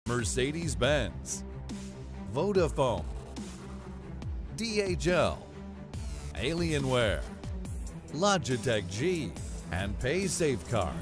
Mercedes-Benz, Vodafone, DHL, Alienware, Logitech G, and PaySafeCard.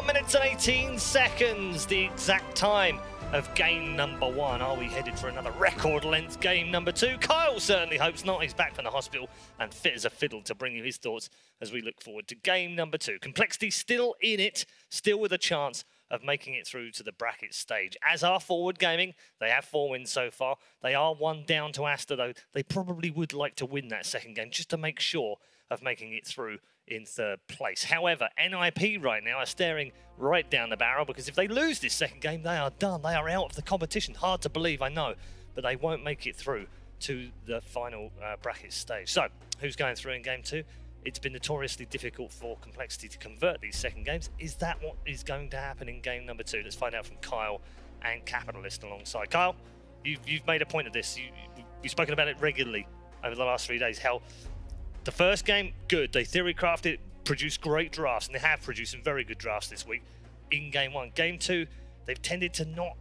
Minutes and 18 seconds, the exact time of game number 1. Are we headed for another record-length game number 2? Kyle certainly hopes not. He's back from the hospital and fit as a fiddle to bring you his thoughts as we look forward to game number 2. compLexity still in it, still with a chance of making it through to the bracket stage. As are Forward Gaming, they have 4 wins so far. They are 1 down to Asta, though. They probably would like to win that second game just to make sure of making it through in 3rd place. However, NiP right now are staring right down the barrel, because if they lose this second game, they are done. They are out of the competition. Hard to believe, I know, but they won't make it through to the final bracket stage. So, who's going through in game 2? It's been notoriously difficult for compLexity to convert these second games. Is that what is going to happen in game number 2? Let's find out from Kyle and Capitalist alongside. Kyle, you've made a point of this. You've spoken about it regularly over the last 3 days, how the first game, good. They theory crafted, produced great drafts, and they have produced some very good drafts this week in game 1. Game 2, they've tended to not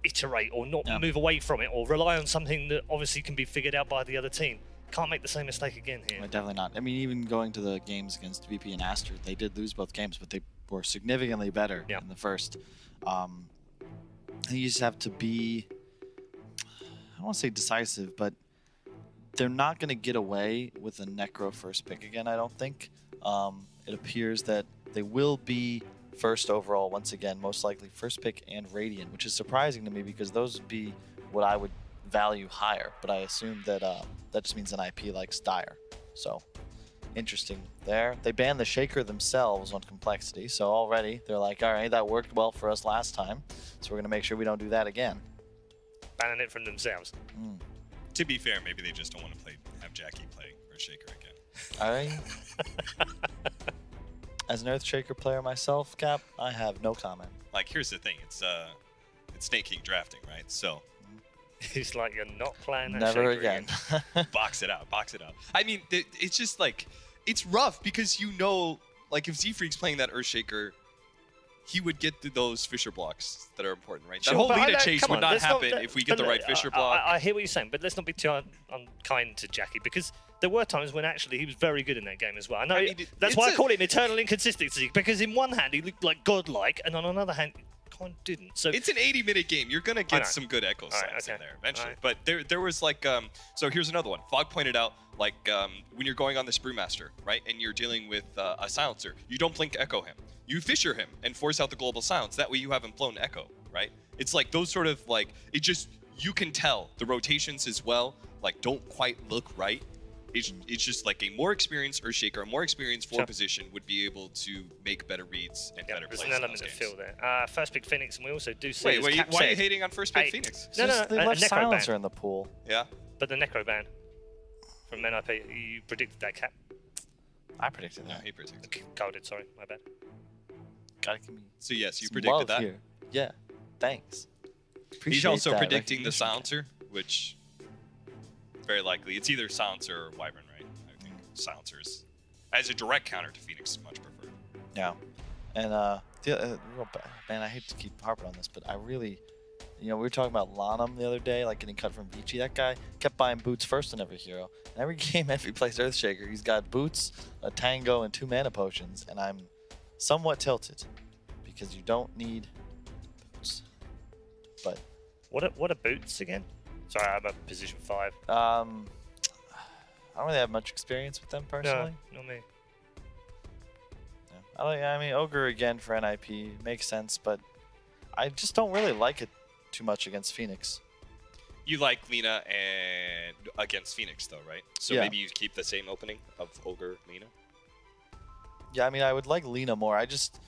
iterate or not move away from it, or rely on something that obviously can be figured out by the other team. Can't make the same mistake again here. Definitely not. I mean, even going to the games against VP and Aster, they did lose both games, but they were significantly better in the first. You just have to be, I don't want to say decisive, but they're not going to get away with a Necro first pick again, I don't think. It appears that they will be first overall once again, most likely first pick and Radiant, which is surprising to me because those would be what I would value higher. But I assume that that just means NiP likes Dire. So interesting there. They banned the Shaker themselves on compLexity, so already they're like, all right, that worked well for us last time, so we're going to make sure we don't do that again. Banning it from themselves. To be fair, maybe they just don't want to have Jackie play Earthshaker again. As an Earthshaker player myself, Cap, I have no comment. Like, here's the thing: it's Snake King drafting, right? So it's like you're not playing that never Shaker again. Box it out, box it out. I mean, it's just like, it's rough because you know, like if Z-Freak's playing that Earthshaker, he would get those Fisher blocks that are important, right? That whole Lina chase would not happen if we get the right Fisher block. I hear what you're saying, but let's not be too unkind to Jackie, because there were times when actually he was very good in that game as well. I know that's why I call him eternal inconsistency, because in one hand he looked like godlike, and on another hand kind of didn't. So it's an 80-minute game. You're gonna get some good echo sounds in there eventually. But there was like so here's another one. Fog pointed out, like when you're going on this Brewmaster, right, and you're dealing with a silencer, you don't blink echo him. You Fisher him and force out the global silence. That way you haven't blown echo, right? It's like those sort of like, it just, you can tell the rotations as well, like don't quite look right. It's just like a more experienced Earthshaker, a more experienced forward position would be able to make better reads and better plays. There's an element of feel there. First pick Phoenix, and we also do see. Wait, why are you hating on first pick Phoenix? No, they left silencer in the pool. Yeah. But the Necro ban from NiP, you predicted that, Cap. I predicted that. No, he predicted. Carl did, sorry, my bad. Gotta give me so yes, you predicted that. Here. Yeah, thanks. He's also predicting the silencer, which very likely it's either silencer or Wyvern, right? I think silencers, as a direct counter to Phoenix, is much preferred. Yeah, and man, I hate to keep harping on this, but I really, you know, we were talking about Lanham the other day, like getting cut from Vici. That guy kept buying boots first in every hero. And every game if he plays Earthshaker, he's got boots, a tango, and 2 mana potions, and I'm somewhat tilted because you don't need boots. But what are boots again? Sorry, I'm at position 5. I don't really have much experience with them personally. No, not me. Yeah. I mean, Ogre again for NiP makes sense, but I just don't really like it too much against Phoenix. You like Lina and against Phoenix though, right? So maybe you keep the same opening of Ogre Lina. Yeah, I mean, I would like Lina more. I just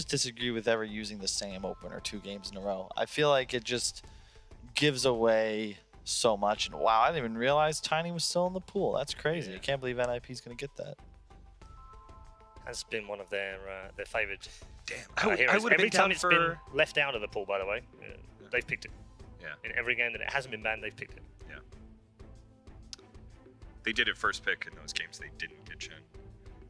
disagree with ever using the same opener 2 games in a row. I feel like it just gives away so much. And wow, I didn't even realize Tiny was still in the pool. That's crazy. I can't believe NiP's going to get that. has been one of their favoured Damn, heroes. Every time it's for... been left out of the pool, by the way, they've picked it. Yeah. In every game that it hasn't been banned, they've picked it. Yeah. They did it first pick in those games. They didn't get Chen.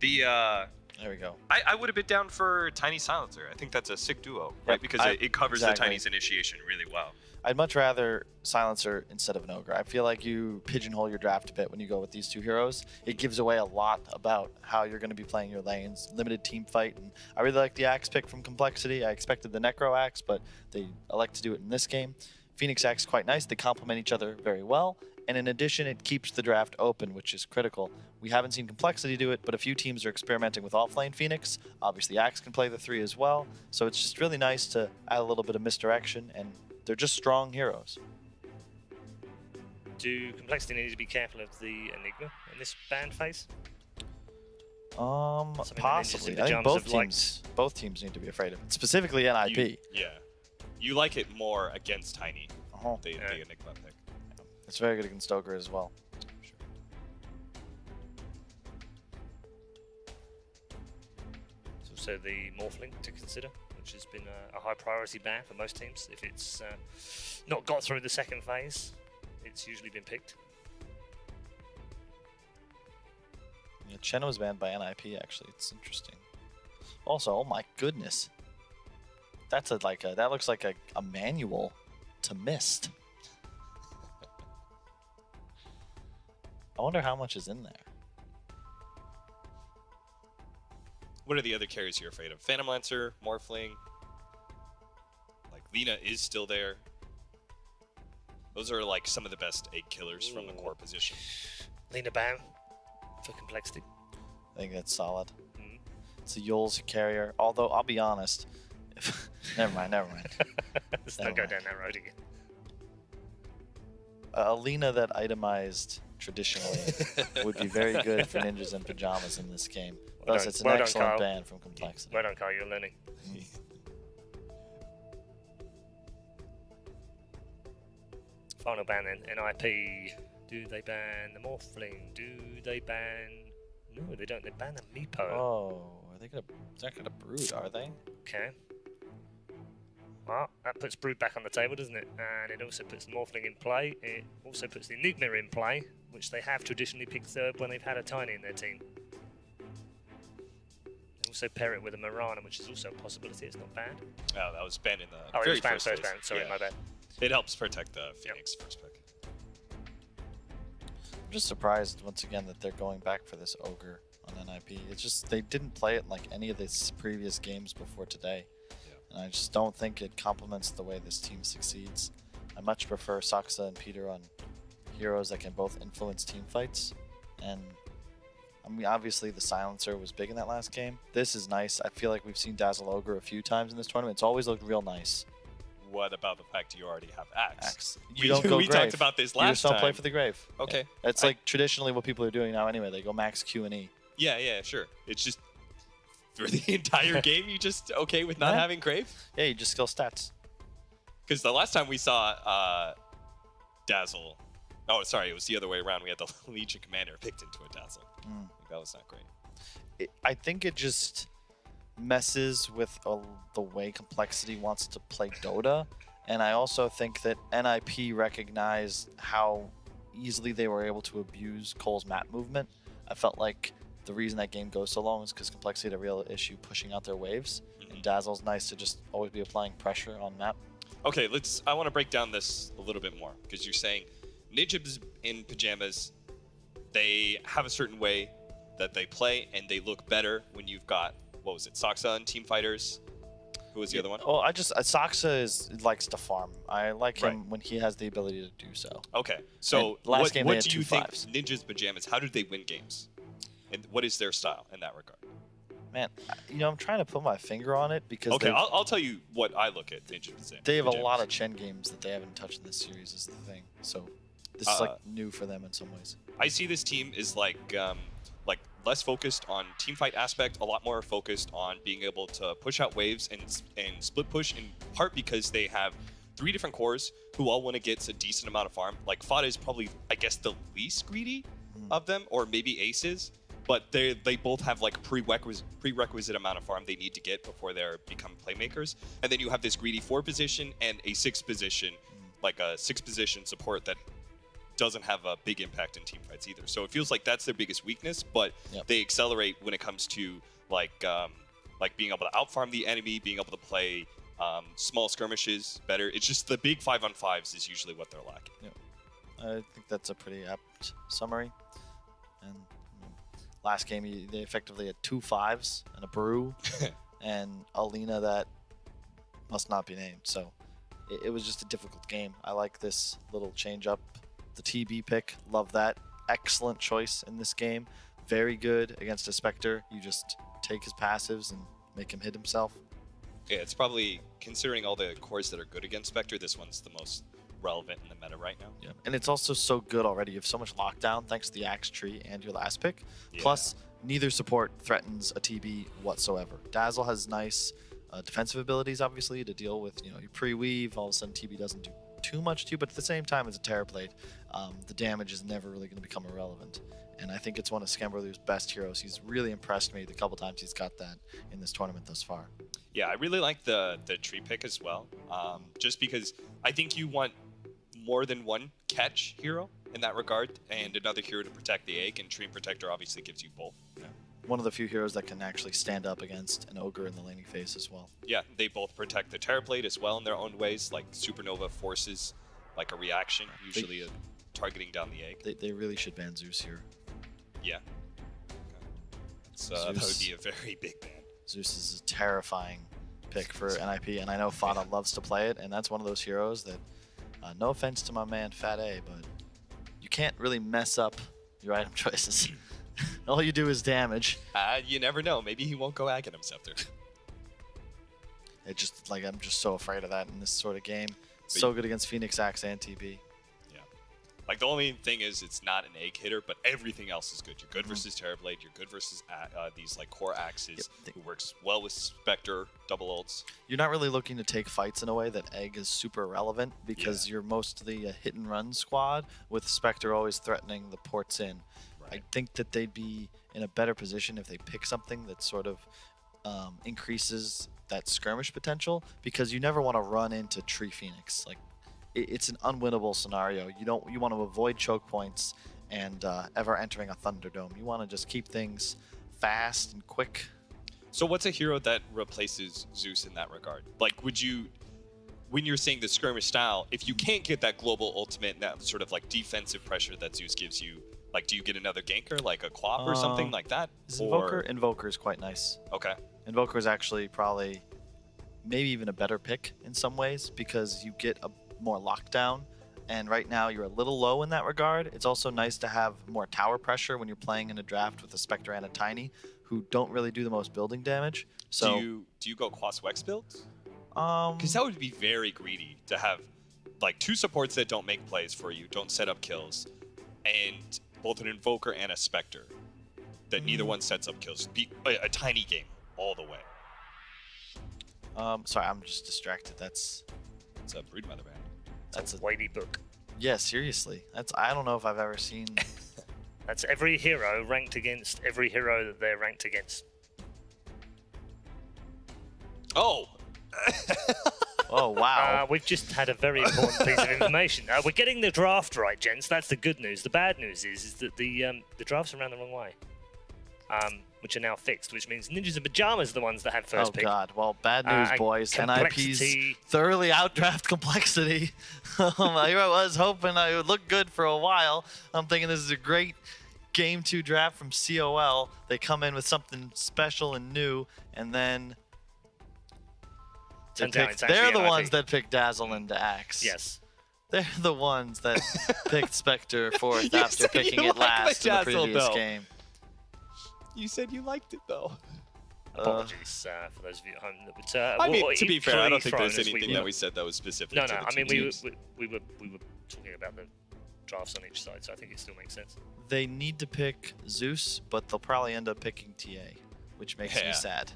There we go. I would have been down for Tiny Silencer. I think that's a sick duo, right? Yep, Because it covers the Tiny's initiation really well. I'd much rather Silencer instead of an Ogre. I feel like you pigeonhole your draft a bit when you go with these two heroes. It gives away a lot about how you're going to be playing your lanes, limited team fight. And I really like the Axe pick from compLexity. I expected the Necro Axe, but they elect to do it in this game. Phoenix Axe is quite nice. They complement each other very well. And in addition, it keeps the draft open, which is critical. We haven't seen compLexity do it, but a few teams are experimenting with offlane Phoenix. Obviously, Axe can play the 3 as well. So it's just really nice to add a little bit of misdirection, and they're just strong heroes. Do compLexity need to be careful of the Enigma in this ban phase? Possibly. I think both teams need to be afraid of it. Specifically NiP. You like it more against Tiny, the Enigma pick. It's very good against Ogre as well. Sure. There's also the Morphling to consider, which has been a high priority ban for most teams. If it's not got through the second phase, it's usually been picked. Yeah, Chen was banned by NiP actually. It's interesting. Also, oh my goodness, that's that looks like a manual to Mist. I wonder how much is in there. What are the other carries you're afraid of? Phantom Lancer, Morphling. Like Lina is still there. Those are like some of the best egg killers from the core position. Lina ban for compLexity. I think that's solid. It's a Yule's carrier. Although I'll be honest, never mind. Let's not go down that road again. A Lina that itemized traditionally would be very good for ninjas in pajamas in this game. Thus, it's an excellent ban from compLexity. Well done, Kyle, you're learning. Final ban then, NiP. Do they ban the Morphling? Do they ban... No, they don't. They ban the Meepo. Oh, they're not gonna Brood, are they? Okay. Well, that puts Brood back on the table, doesn't it? And it also puts the Morphling in play. It also puts the Enigma in play, which they have traditionally picked third when they've had a Tiny in their team. They also pair it with a Mirana, which is also a possibility. It's not banned. Oh, that was banned in the very it was banned, first banned. Sorry, my bad. It helps protect the Phoenix first pick. I'm just surprised once again that they're going back for this Ogre on NiP. It's just they didn't play it like any of the previous games before today. And I just don't think it complements the way this team succeeds. I much prefer Saksa and Peter on heroes that can both influence team fights. And I mean, obviously the Silencer was big in that last game. This is nice. I feel like we've seen Dazzle Ogre a few times in this tournament. It's always looked real nice. What about the fact you already have Axe? You don't go we Grave. Talked about this last time. You just don't play for the Grave. Okay. Yeah. It's like traditionally what people are doing now anyway. They go max Q and E. Yeah, sure. It's just for the entire game, you just okay with not having Grave? Yeah, you just skill stats. Because the last time we saw Dazzle, oh, sorry, it was the other way around. We had the Legion Commander picked into a Dazzle. That was not great. I think it just messes with the way compLexity wants to play Dota. And I also think that NiP recognized how easily they were able to abuse Cole's map movement. I felt like the reason that game goes so long is because compLexity had a real issue pushing out their waves. And Dazzle's nice to just always be applying pressure on map. Okay, I want to break down this a little bit more, because you're saying ninjas in pajamas, they have a certain way that they play, and they look better when you've got, what was it, Saksa and Team Fighters? Who was the other one? Oh, Saksa likes to farm. I like him when he has the ability to do so. Okay, so what do you think ninjas pajamas, how do they win games? And what is their style in that regard? Man, I'm trying to put my finger on it because I'll tell you what I look at ninjas pajamas. They have a lot of Chen games that they haven't touched in this series is the thing. So this is like new for them in some ways. I see this team is like less focused on team fight aspect, a lot more focused on being able to push out waves and split push, in part because they have 3 different cores who all want to get a decent amount of farm. Like Fada is probably, I guess, the least greedy of them, or maybe Aces. but they both have like prerequisite amount of farm they need to get before they become playmakers. And then you have this greedy 4 position and a 6 position, like a 6 position support that doesn't have a big impact in team fights either. So it feels like that's their biggest weakness, but they accelerate when it comes to like being able to outfarm the enemy, being able to play small skirmishes better. It's just the big 5-on-5s is usually what they're lacking. I think that's a pretty apt summary. And last game, they effectively had 2 5s and a brew and Alina that must not be named. So it was just a difficult game. I like this little change up. The TB pick, love that. Excellent choice in this game. Very good against a Spectre. You just take his passives and make him hit himself. Yeah, it's probably, considering all the cores that are good against Spectre, this one's the most relevant in the meta right now. Yeah, and it's also so good already. You have so much lockdown thanks to the Axe tree and your last pick. Yeah. Plus, neither support threatens a TB whatsoever. Dazzle has nice defensive abilities, obviously, to deal with, you pre-weave. All of a sudden, TB doesn't do too much to you, but at the same time, as a Terror Blade, the damage is never really going to become irrelevant. And I think it's one of Scamberlu's best heroes. He's really impressed me the couple times he's got that in this tournament thus far. Yeah, I really like the tree pick as well, just because I think you want more than one catch hero in that regard, and another hero to protect the egg, and Dream Protector obviously gives you both. Yeah. One of the few heroes that can actually stand up against an ogre in the laning phase as well. Yeah, they both protect the Terror Blade as well in their own ways, like Supernova forces like a reaction, usually targeting down the egg. They really should ban Zeus here. Yeah. Okay. That would be a very big ban. Zeus is a terrifying pick for NiP, and I know Fana loves to play it, and that's one of those heroes that, no offense to my man Fat A, but you can't really mess up your item choices. All you do is damage. You never know. Maybe he won't go Aghanim Scepter. It just, like, I'm just so afraid of that in this sort of game. So good against Phoenix Axe and TB. Like, the only thing is it's not an egg hitter, but everything else is good. You're good versus Terrorblade. You're good versus these, like, core axes, who works well with Spectre, double ults. You're not really looking to take fights in a way that egg is super relevant because you're mostly a hit-and-run squad with Spectre always threatening the ports in. Right. I think that they'd be in a better position if they pick something that sort of increases that skirmish potential, because you never want to run into Tree Phoenix. Like, it's an unwinnable scenario. You want to avoid choke points and ever entering a Thunderdome. You want to just keep things fast and quick. So what's a hero that replaces Zeus in that regard? Like, would you, when you're saying the skirmish style, if you can't get that global ultimate and that sort of like defensive pressure that Zeus gives you, like, do you get another ganker, like a Quap or something like that? Invoker is quite nice. Okay. Invoker is actually probably maybe even a better pick in some ways, because you get a more lockdown, and right now you're a little low in that regard. It's also nice to have more tower pressure when you're playing in a draft with a Spectre and a Tiny, who don't really do the most building damage. So do you go Quas Wex builds? Because that would be very greedy to have like 2 supports that don't make plays for you, don't set up kills, and both an Invoker and a Spectre that neither one sets up kills. Be a Tiny game all the way. Sorry, I'm just distracted. It's a Broodmother band. That's a weighty book. Yeah, seriously. I don't know if I've ever seen. That's every hero ranked against every hero that they're ranked against. Oh. Oh, wow. We've just had a very important piece of information. We're getting the draft right, gents. That's the good news. The bad news is that the drafts are around the wrong way. Which are now fixed, which means Ninjas in Pajamas are the ones that have first pick. Oh, God. Well, bad news, boys. NiP's thoroughly outdraft complexity. Here I was hoping I would look good for a while. I'm thinking this is a great Game 2 draft from COL. They come in with something special and new, and then they're the ones that pick Dazzle into Axe. Yes. They're the ones that picked Spectre fourth after picking it last in the previous game. You said you liked it, though. Apologies for those of you at home that would. I mean, to be fair, I don't think there's anything that we said that was specific. No, to no. the I mean, teams. we were talking about the drafts on each side, so I think it still makes sense. They need to pick Zeus, but they'll probably end up picking TA, which makes me sad.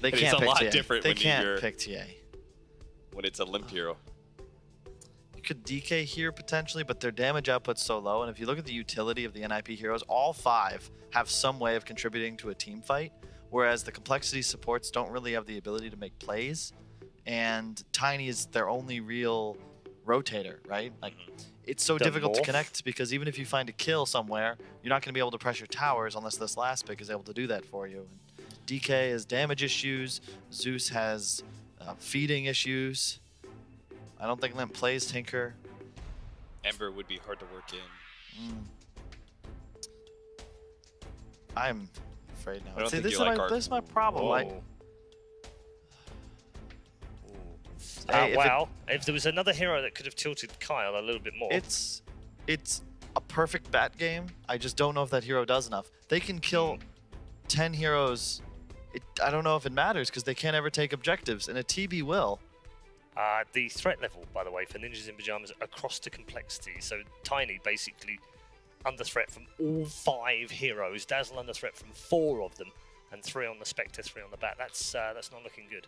They can't pick TA. They can't pick TA. When it's a limp hero. You could DK here potentially, but their damage output's so low. And if you look at the utility of the NiP heroes, all 5 have some way of contributing to a team fight, whereas the complexity supports don't really have the ability to make plays. And Tiny is their only real rotator, right? Like, it's so difficult to connect because even if you find a kill somewhere, you're not going to be able to pressure towers unless this last pick is able to do that for you. And DK has damage issues. Zeus has feeding issues. I don't think NiP plays Tinker. Ember would be hard to work in. I'm afraid now. I don't See, think this, you is like my, this is my problem. Like, wow, if there was another hero that could have tilted Kyle a little bit more. It's a perfect bat game. I just don't know if that hero does enough. They can kill 10 heroes. I don't know if it matters because they can't ever take objectives, and a TB will. The threat level, by the way, for Ninjas in Pyjamas across the complexity. So Tiny basically under threat from all 5 heroes. Dazzle under threat from 4 of them, and 3 on the Spectre, 3 on the Bat. That's not looking good.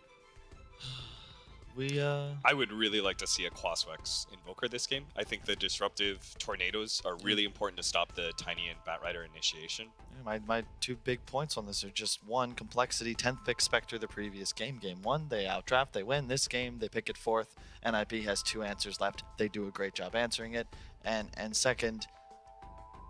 I would really like to see a Quaswex Invoker this game. I think the disruptive tornadoes are really important to stop the Tiny and Batrider initiation. Yeah, my 2 big points on this are just 1, complexity, 10th pick Spectre the previous game. Game 1, they outdraft, they win. This game, they pick it 4th. NiP has 2 answers left. They do a great job answering it. And second,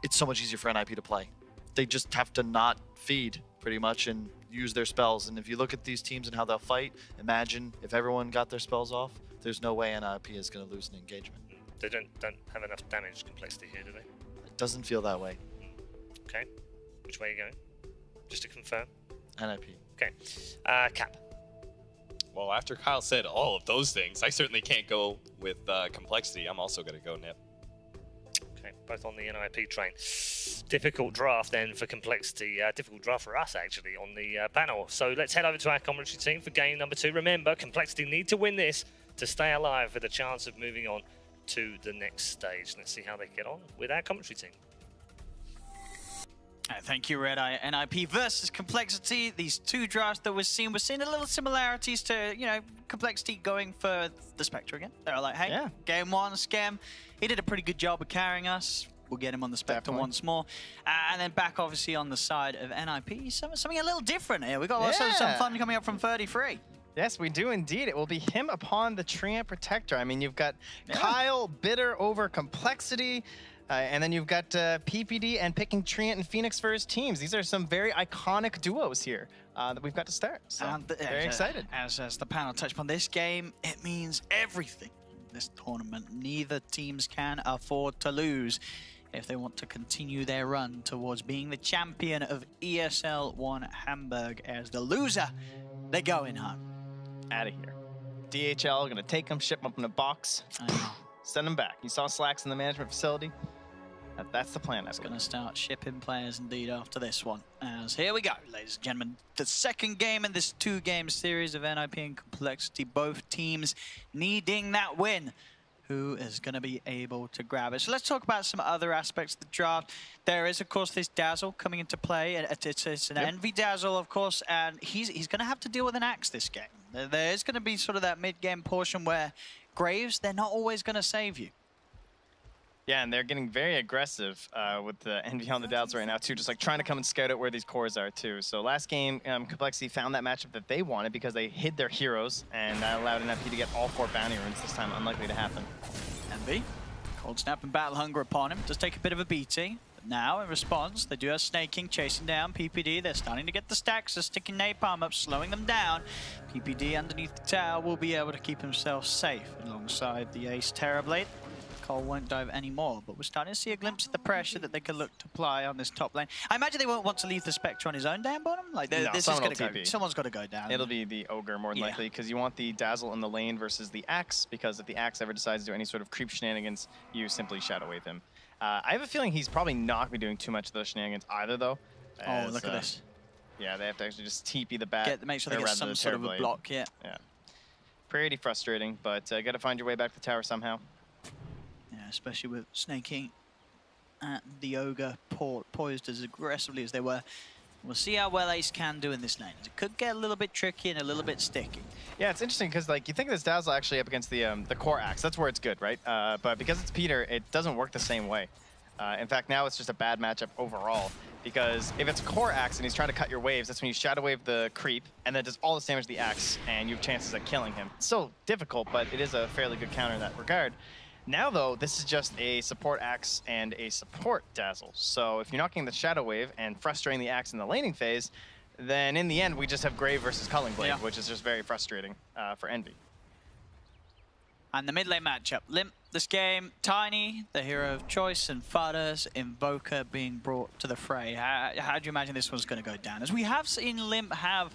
it's so much easier for NiP to play. They just have to not feed, pretty much, and use their spells. And if you look at these teams and how they'll fight, imagine if everyone got their spells off, there's no way NiP is going to lose an engagement. They don't have enough damage complexity here, do they? It doesn't feel that way. Okay. Which way are you going? Just to confirm? NiP. Okay. Cap. Well, after Kyle said all of those things, I certainly can't go with complexity. I'm also going to go NiP. Okay, both on the NiP train. Difficult draft then for complexity. Difficult draft for us actually on the panel. So let's head over to our commentary team for game number 2. Remember, complexity need to win this to stay alive with a chance of moving on to the next stage. Let's see how they get on with our commentary team. Thank you, Red Eye. NiP versus complexity. These 2 drafts that we're seeing a little similarities to, you know, complexity going for the Spectre again. They're like, hey, game 1, Scam. He did a pretty good job of carrying us. We'll get him on the Spectre once more. And then back, obviously, on the side of NiP, something a little different here. We got also some fun coming up from 33. Yes, we do indeed. It will be him upon the Treant Protector. I mean, you've got Kyle bitter over complexity. And then you've got PPD and picking Treant and Phoenix for his teams. These are some very iconic duos here that we've got to start. So very excited. As the panel touched upon, this game, it means everything in this tournament. Neither teams can afford to lose if they want to continue their run towards being the champion of ESL One Hamburg. As the loser, they're going home. Out of here. DHL going to take them, ship them up in a box, send them back. You saw Slacks in the management facility. That's the plan. It's going to start shipping players indeed after this one. As here we go, ladies and gentlemen. The second game in this 2-game series of NiP and complexity. Both teams needing that win. Who is going to be able to grab it? So let's talk about some other aspects of the draft. There is, of course, this Dazzle coming into play. It's an Envy Dazzle, of course, and he's going to have to deal with an Axe this game. There is going to be sort of that mid-game portion where Graves, they're not always going to save you. Yeah, and they're getting very aggressive with the Envy on the Dazzle right now, too, just like trying to come and scout out where these cores are, too. So last game, complexity found that matchup that they wanted because they hid their heroes, and that allowed NiP to get all 4 bounty runes this time. Unlikely to happen. Envy, Cold Snap and Battle Hunger upon him. Does take a bit of a beating. But now, in response, they do have Snaking chasing down PPD. They're starting to get the stacks. They're sticking Napalm up, slowing them down. PPD underneath the tower will be able to keep himself safe alongside the Ace Terrorblade. Cole won't dive anymore, but we're starting to see a glimpse of the pressure that they can look to apply on this top lane. I imagine they won't want to leave the Spectre on his own down bottom. Like, no, this is going to go. Someone's got to go down. It'll be the Ogre more than likely, because you want the Dazzle in the lane versus the Axe, because if the Axe ever decides to do any sort of creep shenanigans, you simply Shadow Wave him. I have a feeling he's probably not going to be doing too much of those shenanigans either, though. Oh, look at this. Yeah, they have to actually just TP the bat. Make sure they get some sort of a block, yeah. Pretty frustrating, but got to find your way back to the tower somehow. Yeah, especially with Snaking and the Ogre poised as aggressively as they were. We'll see how well Ace can do in this lane. It could get a little bit tricky and a little bit sticky. Yeah, it's interesting because like you think of this Dazzle actually up against the core axe. That's where it's good, right? But because it's Peter, it doesn't work the same way. In fact, now it's just a bad matchup overall. Because if it's a core axe and he's trying to cut your waves, that's when you shadow wave the creep, and then it does all this damage to the axe, and you have chances at killing him. It's still difficult, but it is a fairly good counter in that regard. Now, though, this is just a support axe and a support Dazzle. So if you're not getting the shadow wave and frustrating the axe in the laning phase, then in the end, we just have Grave versus Culling Blade, which is just very frustrating for Envy. And the mid lane matchup. Limp this game, Tiny, the hero of choice, and Fada's Invoker being brought to the fray. How do you imagine this one's going to go down? As we have seen Limp have,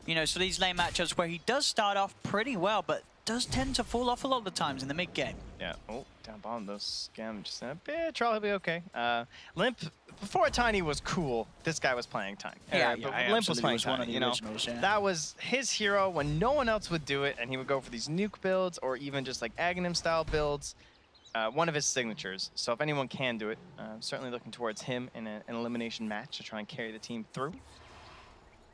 you know, so these lane matchups where he does start off pretty well, but does tend to fall off a lot of the times in the mid game. Yeah. Oh, down bottom, those scam just in a bit. Troll will be okay. Limp, before Tiny was cool, this guy was playing Tiny. Limp was playing Tiny, you know. That was his hero when no one else would do it, and he would go for these nuke builds or even just like Aghanim style builds. One of his signatures. So if anyone can do it, I'm certainly looking towards him in an elimination match to try and carry the team through.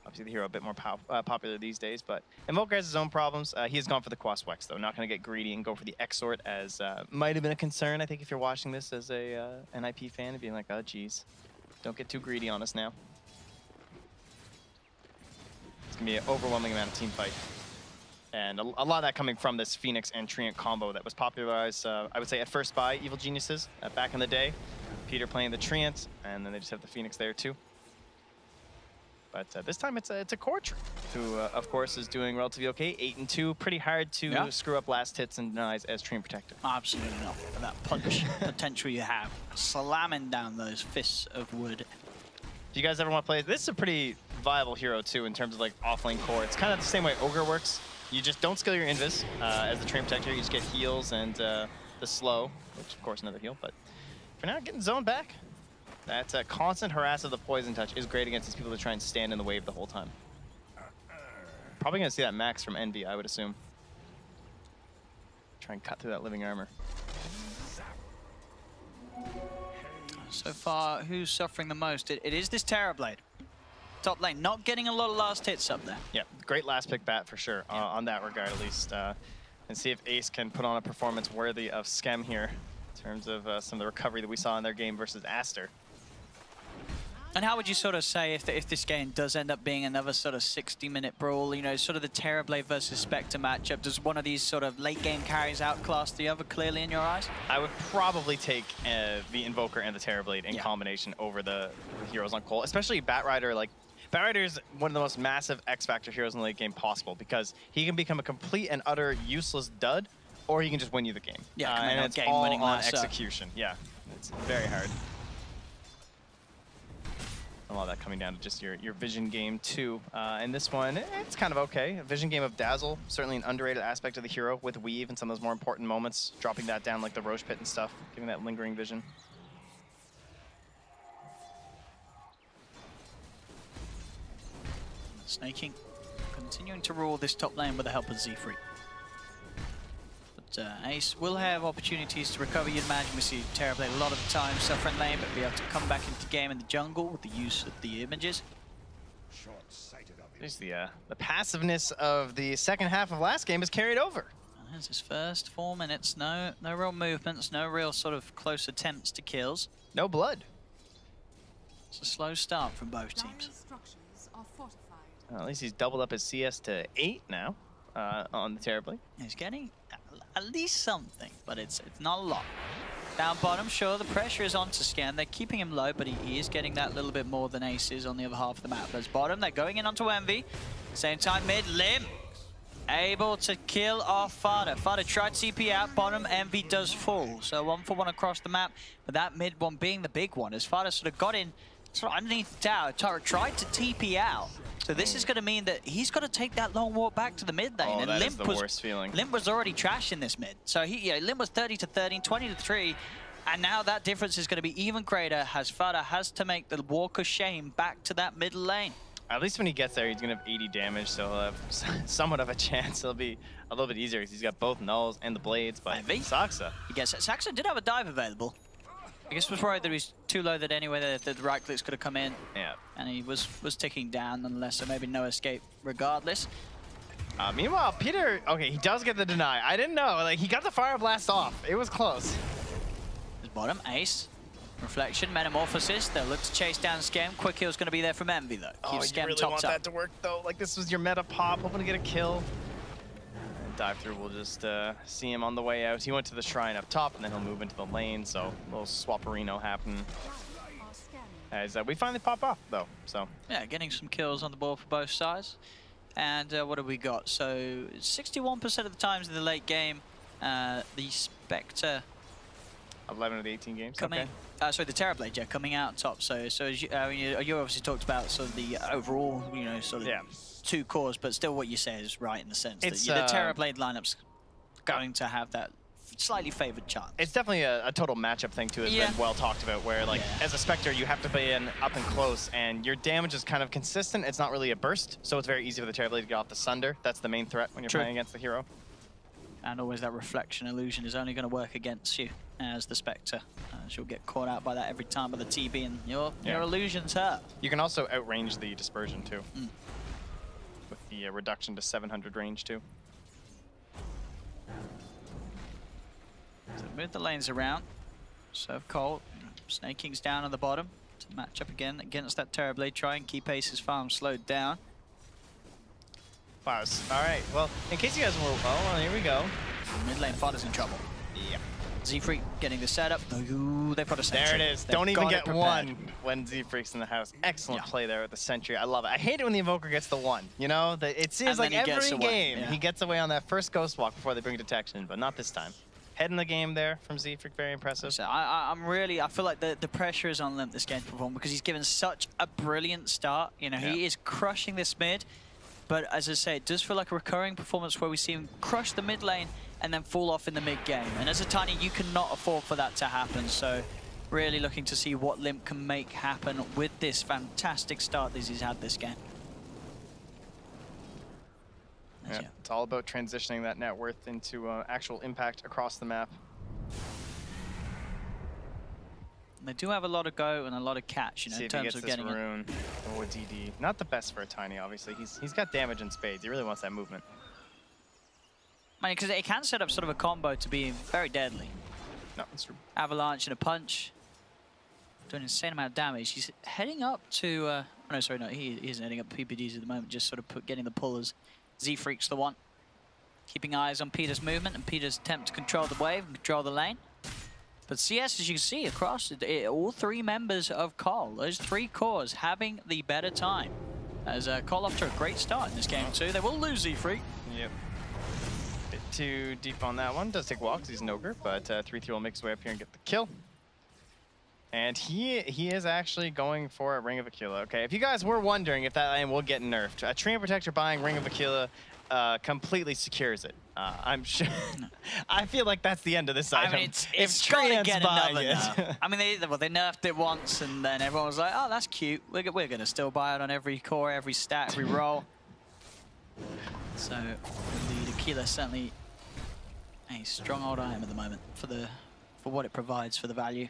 Obviously, the hero a bit more popular these days, but Invoker has his own problems. He has gone for the Quas Wex, though. Not going to get greedy and go for the Exort, as might have been a concern, I think, if you're watching this as a NiP fan, and being like, oh, geez, don't get too greedy on us now. It's going to be an overwhelming amount of team fight. And a lot of that coming from this Phoenix and Treant combo that was popularized, I would say, at first by Evil Geniuses back in the day. Peter playing the Treant, and then they just have the Phoenix there, too. But this time it's a core Treant, who, of course, is doing relatively okay. 8-2, pretty hard to screw up last hits and denies as Treant Protector. Absolutely not. For that punch potential you have, slamming down those fists of wood. Do you guys ever want to play? This is a pretty viable hero, too, in terms of like offlane core. It's kind of the same way Ogre works. You just don't skill your invis as the Treant Protector. You just get heals and the slow, which, of course, another heal. But for now, getting zoned back. That constant harass of the poison touch is great against these people that try and stand in the wave the whole time. Probably going to see that max from Envy, I would assume. Try and cut through that living armor. So far, who's suffering the most? It is this Terrorblade. Top lane, not getting a lot of last hits up there. Yeah, great last pick bat for sure, on that regard at least. And see if Ace can put on a performance worthy of Schem here in terms of some of the recovery that we saw in their game versus Aster. And how would you sort of say if this game does end up being another sort of 60-minute brawl, you know, sort of the Terrorblade versus Spectre matchup, does one of these sort of late game carries outclass the other clearly in your eyes? I would probably take the Invoker and the Terrorblade in combination over the heroes on Cole, especially Batrider. Like, Batrider is one of the most massive X-Factor heroes in the late game possible because he can become a complete and utter useless dud, or he can just win you the game. Yeah, and it's all on execution. Yeah, it's very hard. A lot of that coming down to just your vision game too. And this one, it's kind of okay. A vision game of Dazzle, certainly an underrated aspect of the hero with Weave and some of those more important moments, dropping that down like the Roche Pit and stuff, giving that lingering vision. Snaking, continuing to rule this top lane with the help of Z3. But Ace will have opportunities to recover. You'd imagine we see Terrorblade a lot of the time suffering lane, but be able to come back into game in the jungle with the use of the images. There's the passiveness of the second half of last game is carried over. And there's his first 4 minutes. No real movements, no real sort of close attempts to kills. No blood. It's a slow start from both teams. At least he's doubled up his CS to 8 now on the Terrorblade. He's getting at least something, but it's not a lot. Down bottom, sure, the pressure is on to Scan. They're keeping him low, but he is getting that little bit more than Ace is on the other half of the map. There's bottom, they're going in onto Envy. Same time mid, Lim able to kill off Fada. Fada tried CP out, bottom, Envy does fall. So 1-for-1 across the map, but that mid one being the big one, as Fada sort of got in sort of underneath the tower. Tara tried to TP out. So this is going to mean that he's got to take that long walk back to the mid lane. Oh, and that is the worst feeling. Limp was already trash in this mid. So Limp was 30-13, 20-3, and now that difference is going to be even greater as Fada has to make the walk of shame back to that mid lane. At least when he gets there, he's going to have 80 damage, so he'll have somewhat of a chance. It'll be a little bit easier because he's got both nulls and the blades, but Saxa. Saxa did have a dive available. I guess was worried that he's too low that anyway that the right clicks could have come in. Yeah. and he was ticking down nonetheless, so maybe no escape regardless. Meanwhile, Peter, okay, he does get the deny. I didn't know, like, he got the Fire Blast off. It was close. His bottom, Ace. Reflection, Metamorphosis. They'll look to chase down Skem. Quick Heal's going to be there from Envy, though. Keep Skem you really topped want up. that to work, though. Like, this was your meta pop, hoping to get a kill. And Dive Through will just see him on the way out. He went to the shrine up top, and then he'll move into the lane, so a little swapperino happened. As we finally pop off, though, so. Yeah, getting some kills on the board for both sides. And what have we got? So 61% of the times in the late game, the Spectre 11 of the 18 games. coming. Okay. Sorry, the Terrorblade, yeah, coming out top. So as you obviously talked about sort of the overall, you know, sort of 2 cores, but still what you say is right in the sense that the Terrorblade lineup's going to have that slightly favored chance. It's definitely a total matchup thing too, has been well talked about, where like as a Spectre you have to be in up and close and your damage is kind of consistent. It's not really a burst, so it's very easy for the Terrorblade to get off the Sunder. That's the main threat when you're playing against the hero. And always that reflection illusion is only going to work against you as the Spectre. As you'll get caught out by that every time by the TB and your illusions hurt. You can also outrange the dispersion too. With the reduction to 700 range too. So move the lanes around. Serve Colt. Snake King's down on the bottom to match up again against that Terrorblade. Try and keep Ace's farm slowed down. Wow. All right. Well, in case you guys were, well, here we go. Mid lane Fodder's in trouble. Yeah. Z-Freak getting the setup. Ooh, they put a sentry. There it is. Don't even get one when Z-Freak's in the house. Excellent play there with the sentry. I love it. I hate it when the Invoker gets the 1. You know, it seems like every game he gets away on that first Ghost Walk before they bring detection, but not this time. Head in the game there from Z-Freak, very impressive. So I feel like the pressure is on Limp this game to perform because he's given such a brilliant start. You know, he is crushing this mid, but as I say, it does feel like a recurring performance where we see him crush the mid lane and then fall off in the mid game. And as a Tiny, you cannot afford for that to happen. So really looking to see what Limp can make happen with this fantastic start that he's had this game. Yeah, it's all about transitioning that net worth into actual impact across the map. They do have a lot of go and a lot of catch, you know, in terms of getting rune. Oh, DD. Not the best for a Tiny, obviously. He's got damage in spades. He really wants that movement. I mean, because it can set up sort of a combo to be very deadly. No, that's true. Avalanche and a punch. Doing an insane amount of damage. He's heading up to... oh, no, sorry, no, he isn't heading up PPDs at the moment, just sort of getting the pullers. Z-Freak's the one. Keeping eyes on Peter's movement and Peter's attempt to control the wave and control the lane. But CS, as you can see, across all 3 members of Cole, those 3 cores having the better time. As Cole off to a great start in this game too. They will lose Z-Freak. Yep. Bit too deep on that one. Does take a while because he's an ogre, but 3-3 will make his way up here and get the kill. And he is actually going for a Ring of Aquila. Okay, if you guys were wondering if that lane will get nerfed, a Treant Protector buying Ring of Aquila completely secures it. I'm sure. I feel like that's the end of this item. I mean, it's gotta get another nerf. I mean, they nerfed it once, and then everyone was like, "Oh, that's cute. We're gonna still buy it on every core, every stat, every roll." So the Aquila certainly a strong old item at the moment for what it provides for the value.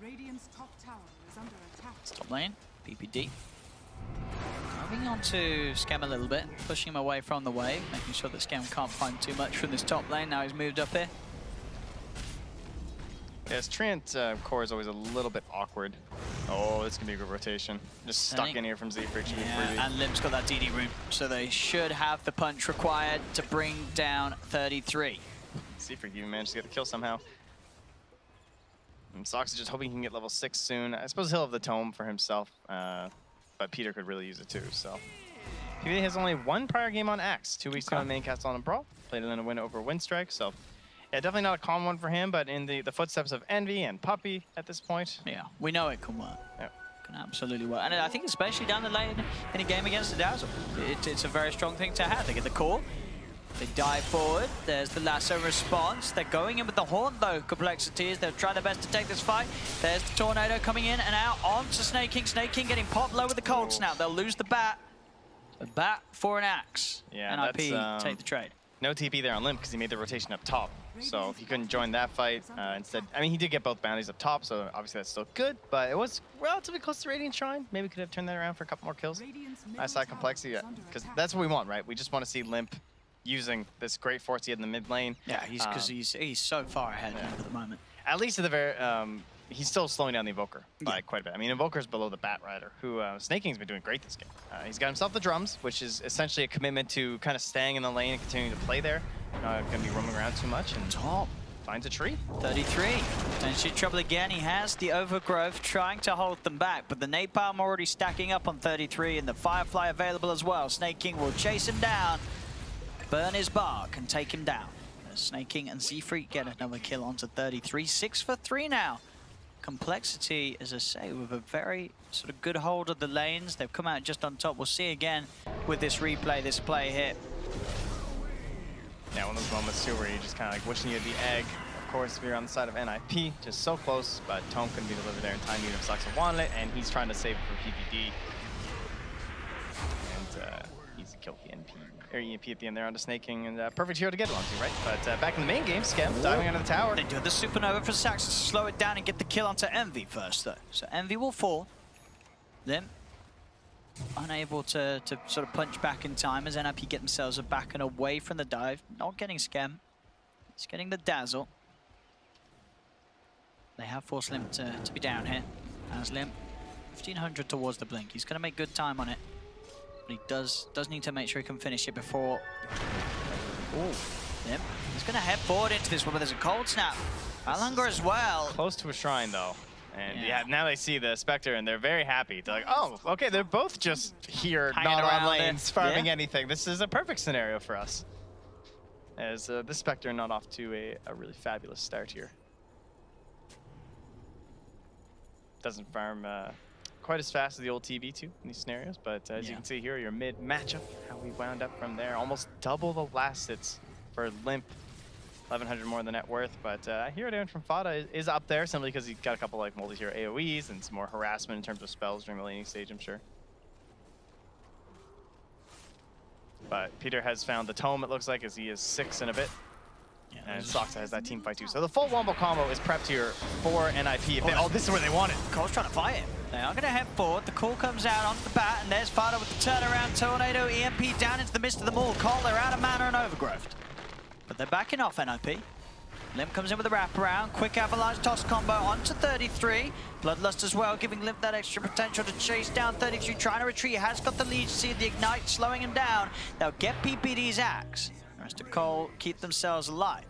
Radiant's top tower is under attack. Top lane, PPD. Moving on to Skem a little bit, pushing him away from the wave, making sure that Skem can't find too much from this top lane. Now he's moved up here. Yes, Treant core is always a little bit awkward. Oh, it's gonna be a good rotation. Just stuck in here from Z-Freak. And Limp's got that DD rune, so they should have the punch required to bring down 33. Z-Freak even managed to get the kill somehow. And Sox is just hoping he can get level 6 soon. I suppose he'll have the tome for himself, but Peter could really use it too, so. PvD has only 1 prior game on Axe, 2 weeks ago on main castle on Brawl. Played it in a win over Windstrike, so. Yeah, definitely not a common one for him, but in the footsteps of Envy and Puppey at this point. Yeah, we know it can work. Yeah. Can absolutely work. And I think especially down the lane in a game against the Dazzle, it's a very strong thing to have. They get the core. They dive forward. There's the lasso response. They're going in with the Haunt, though. compLexity. They'll try their best to take this fight. There's the Tornado coming in and out onto Snake King. Snake King getting popped low with the Cold Snap. They'll lose the bat. The bat for an Axe. Yeah, NiP take the trade. no TP there on Limp because he made the rotation up top. So he couldn't join that fight. Instead, I mean, he did get both bounties up top, so obviously that's still good. But it was relatively close to Radiant Shrine. Maybe could have turned that around for a couple more kills. I saw complexity because that's what we want, right? We just want to see Limp using this great force he had in the mid lane. Yeah, because he's so far ahead at the moment. At least at the very, he's still slowing down the Invoker by quite a bit. I mean, Invoker's below the Bat Rider, who Snaking's been doing great this game. He's got himself the drums, which is essentially a commitment to kind of staying in the lane and continuing to play there. Not going to be roaming around too much. And Top finds a tree. 33. Potentially trouble again. He has the Overgrowth trying to hold them back, but the Napalm already stacking up on 33 and the Firefly available as well. Snake King will chase him down, burn his bark and take him down. Snake King and Z-Freak get another kill onto 33. 6 for 3 now. compLexity, as I say, with a very sort of good hold of the lanes. They've come out just on top. We'll see again with this replay, this play here. Yeah, one of those moments too where you're just kind of like wishing you had the egg. Of course, if you're on the side of NiP, just so close, but Tome couldn't be delivered there in time. Unit sucks a wanted it, and he's trying to save it for PPD. And easy kill the NP. Or EMP at the end there onto Snake King, and perfect hero to get it onto, right? But back in the main game, Skem diving under the tower. They do the supernova for Sax to slow it down and get the kill onto Envy first, though. So Envy will fall. Them unable to sort of punch back in time as NiP get themselves back and away from the dive. Not getting Skem. It's getting the Dazzle. They have forced Limp to be down here. As Limp, 1500 towards the blink. He's going to make good time on it. But he does need to make sure he can finish it before... Ooh, Limp. He's going to head forward into this one, but there's a cold snap. Valhunger as well. Close to a shrine, though. And yeah, now they see the Spectre, and they're very happy. They're like, oh, okay, they're both just here, hanging not around on lanes, farming yeah. anything. This is a perfect scenario for us. As the Spectre not off to a really fabulous start here. Doesn't farm quite as fast as the old TB2 in these scenarios, but as you can see here, your mid matchup, how we wound up from there. Almost double the last hits for Limp. 1100 more than net worth, but hero damage from Fada is up there simply because he got a couple like multi-hero AoEs and some more harassment in terms of spells during the laning stage, I'm sure. But Peter has found the Tome, it looks like, as he is 6 and a bit. Yeah, and Soxa has that team fight too. So the full Wombo combo is prepped here for NiP. Oh, this is where they want it. Cole's trying to fight it. They are going to head forward. The call comes out onto the bat, and there's Fada with the turnaround tornado. EMP down into the midst of them all. Cole, they're out of mana and Overgrowth. But they're backing off NiP. Limp comes in with a wraparound. Quick avalanche toss combo onto 33. Bloodlust as well, giving Limp that extra potential to chase down 33. Trying to retreat. Has got the lead. See the ignite slowing him down. They'll get PPD's axe. The rest of Cole keep themselves alive.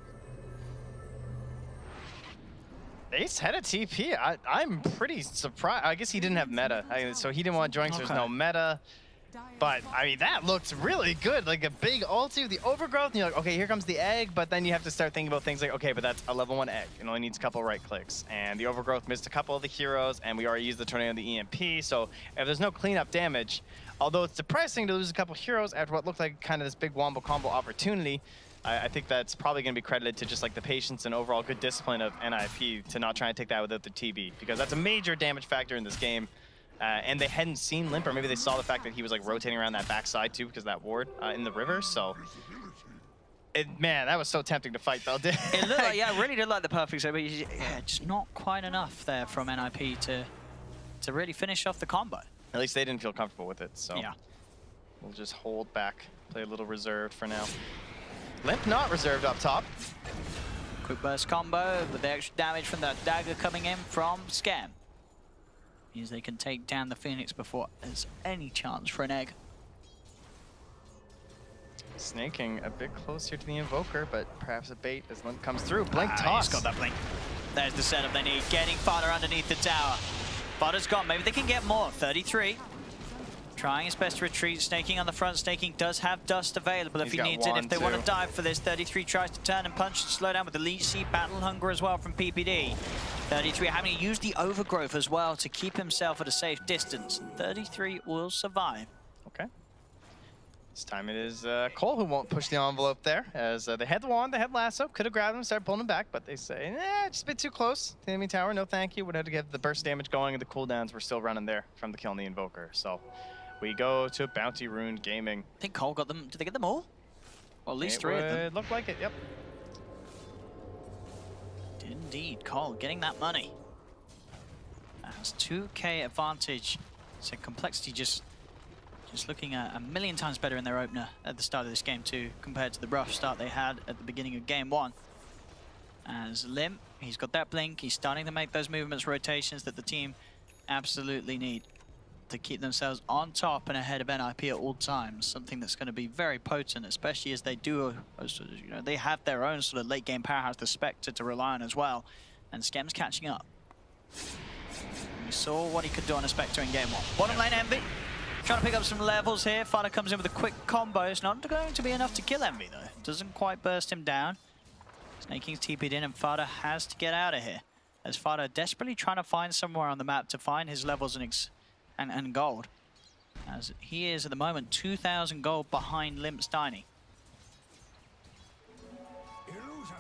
Ace had a TP. I'm pretty surprised. I guess he didn't have meta, so he didn't want to join because there's no meta. But, I mean, that looked really good. Like a big ulti with the Overgrowth, and you're like, okay, here comes the egg, but then you have to start thinking about things like, okay, but that's a level 1 egg. It only needs a couple right clicks. And the Overgrowth missed a couple of the heroes, and we already used the tornado and the EMP, so if there's no cleanup damage, although it's depressing to lose a couple heroes after what looked like kind of this big wombo combo opportunity, I think that's probably going to be credited to just like the patience and overall good discipline of NiP to not try and take that without the TB, because that's a major damage factor in this game. And they hadn't seen Limp, or maybe they saw the fact that he was like rotating around that backside too because of that ward in the river. So, man, that was so tempting to fight though. It looked like, yeah, really did like the perfect save, but just not quite enough there from NiP to really finish off the combo. At least they didn't feel comfortable with it. So yeah, we'll just hold back, play a little reserved for now. Limp not reserved up top. Quick burst combo with the extra damage from that dagger coming in from Skem. Means they can take down the Phoenix before there's any chance for an egg. Snaking a bit closer to the Invoker, but perhaps a bait as Limp comes through. Blink toss. He's got that blink. There's the setup they need. Getting Fada underneath the tower. Fada's gone. Maybe they can get more. 33. Trying his best to retreat. Snaking on the front. Snaking does have dust available if he needs it. If they want to dive for this, 33 tries to turn and punch to slow down with the Leech Seed. Battle Hunger as well from PPD. 33 having to use the Overgrowth as well to keep himself at a safe distance. 33 will survive. Okay. This time it is Cole who won't push the envelope there, as they had the wand, they had lasso, could have grabbed him, started pulling him back, but they say, just a bit too close to the enemy tower, no thank you. Would have to get the burst damage going, and the cooldowns were still running there from the kill on the Invoker. So we go to Bounty Rune Gaming. I think Cole got them. Did they get them all? Well, at least 3 of them. It looked like it, yep. Indeed, Cole getting that money. That's 2K advantage. So compLexity just looking a million times better in their opener at the start of this game too, compared to the rough start they had at the beginning of game 1. As Lim, he's got that blink, he's starting to make those movements, rotations that the team absolutely need to keep themselves on top and ahead of NiP at all times. Something that's going to be very potent, especially as they do, you know, they have their own sort of late game powerhouse, the Spectre, to rely on as well. And Skem's catching up. We saw what he could do on a Spectre in game 1. Bottom lane Envy, trying to pick up some levels here. Fada comes in with a quick combo. It's not going to be enough to kill Envy though. Doesn't quite burst him down. Snaking's TP'd in and Fada has to get out of here. As Fada desperately trying to find somewhere on the map to find his levels and gold. As he is at the moment 2,000 gold behind Limp's Tiny.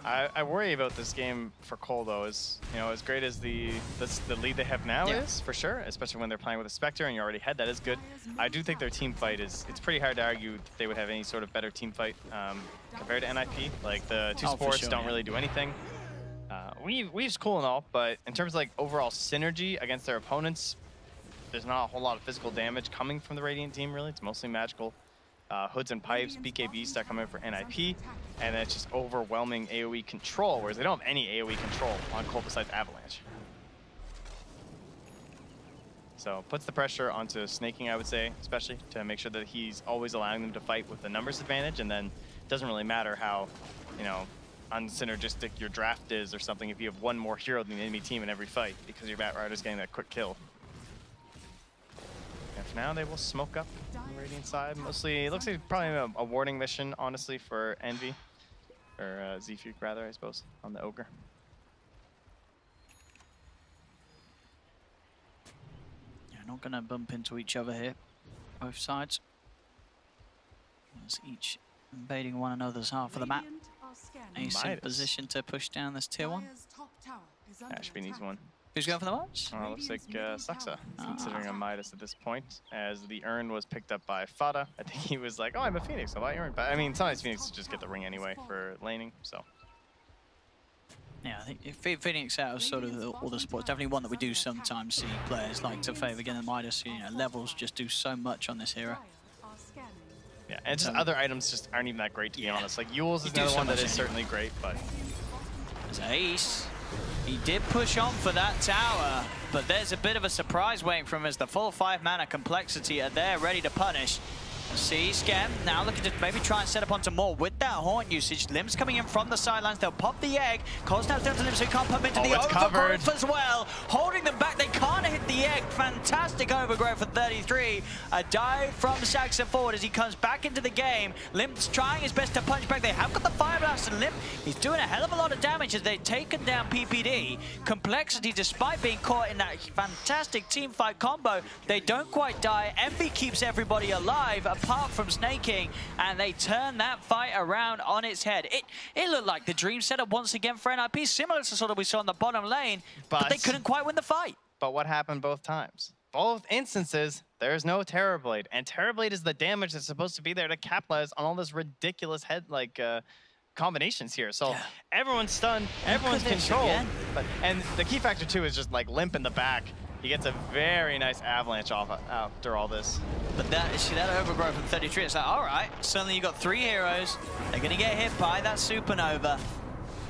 I worry about this game for Cole though. Is, you know, as great as the lead they have now is, for sure, especially when they're playing with a Spectre and you're already ahead, that is good. I do think their team fight is, it's pretty hard to argue that they would have any sort of better team fight compared to NiP. Like the two supports don't really do anything. Weave's cool and all, but in terms of like overall synergy against their opponents, there's not a whole lot of physical damage coming from the Radiant team really. It's mostly magical. Hoods and pipes, BKBs start coming in for NiP, and it's just overwhelming AoE control, whereas they don't have any AoE control on Cole besides Avalanche. So puts the pressure onto Snaking, I would say, especially to make sure that he's always allowing them to fight with the numbers advantage, and then it doesn't really matter how, you know, unsynergistic your draft is or something if you have one more hero than the enemy team in every fight because your Batrider's getting that quick kill. And for now, they will smoke up on the Radiant side. Mostly, it looks like probably a warning mission, honestly, for Envy. Or Zephyr, rather, I suppose, on the Ogre. Yeah, not going to bump into each other here, both sides. As each invading one another's half of the map. Ace in position to push down this tier 1. That should be an easy one. Who's going for the match? Looks like Saksa, considering a Midas at this point, as the urn was picked up by Fada. I think he was like, oh, I'm a Phoenix, I'll buy urn. But I mean, sometimes Phoenix just get the ring anyway for laning, so. Yeah, I think if Phoenix out of sort of all the sports, definitely one that we do sometimes see players like to favour again. And Midas, you know, levels just do so much on this hero. Yeah, and just other items just aren't even that great, to be honest. Like Yule's is another one that is certainly great, but. There's Ace. He did push on for that tower, but there's a bit of a surprise waiting for him as the full 5 mana compLexity are there ready to punish. See, Skem now looking to maybe try and set up onto more with that Haunt usage. Limbs coming in from the sidelines. They'll pop the egg. Calls down to Limbs, so he can't pop into the overgrowth as well. Holding them back. They can't hit the egg. Fantastic overgrowth for 33. A dive from Saxa forward as he comes back into the game. Limbs trying his best to punch back. They have got the Fire Blast, and Limb, he's doing a hell of a lot of damage as they've taken down PPD. compLexity, despite being caught in that fantastic team fight combo, they don't quite die. Envy keeps everybody alive, apart from Snaking, and they turn that fight around on its head. It looked like the dream setup once again for NiP, similar to sort of we saw in the bottom lane, but they couldn't quite win the fight. But what happened both times? Both instances, there's no Terrorblade, and Terrorblade is the damage that's supposed to be there to capitalize on all this ridiculous combinations here. So everyone's stunned, everyone's controlled, and the key factor too is just like Limp in the back. He gets a very nice avalanche off after all this. But that overgrowth from 33, it's like, all right, suddenly you got 3 heroes. They're going to get hit by that supernova.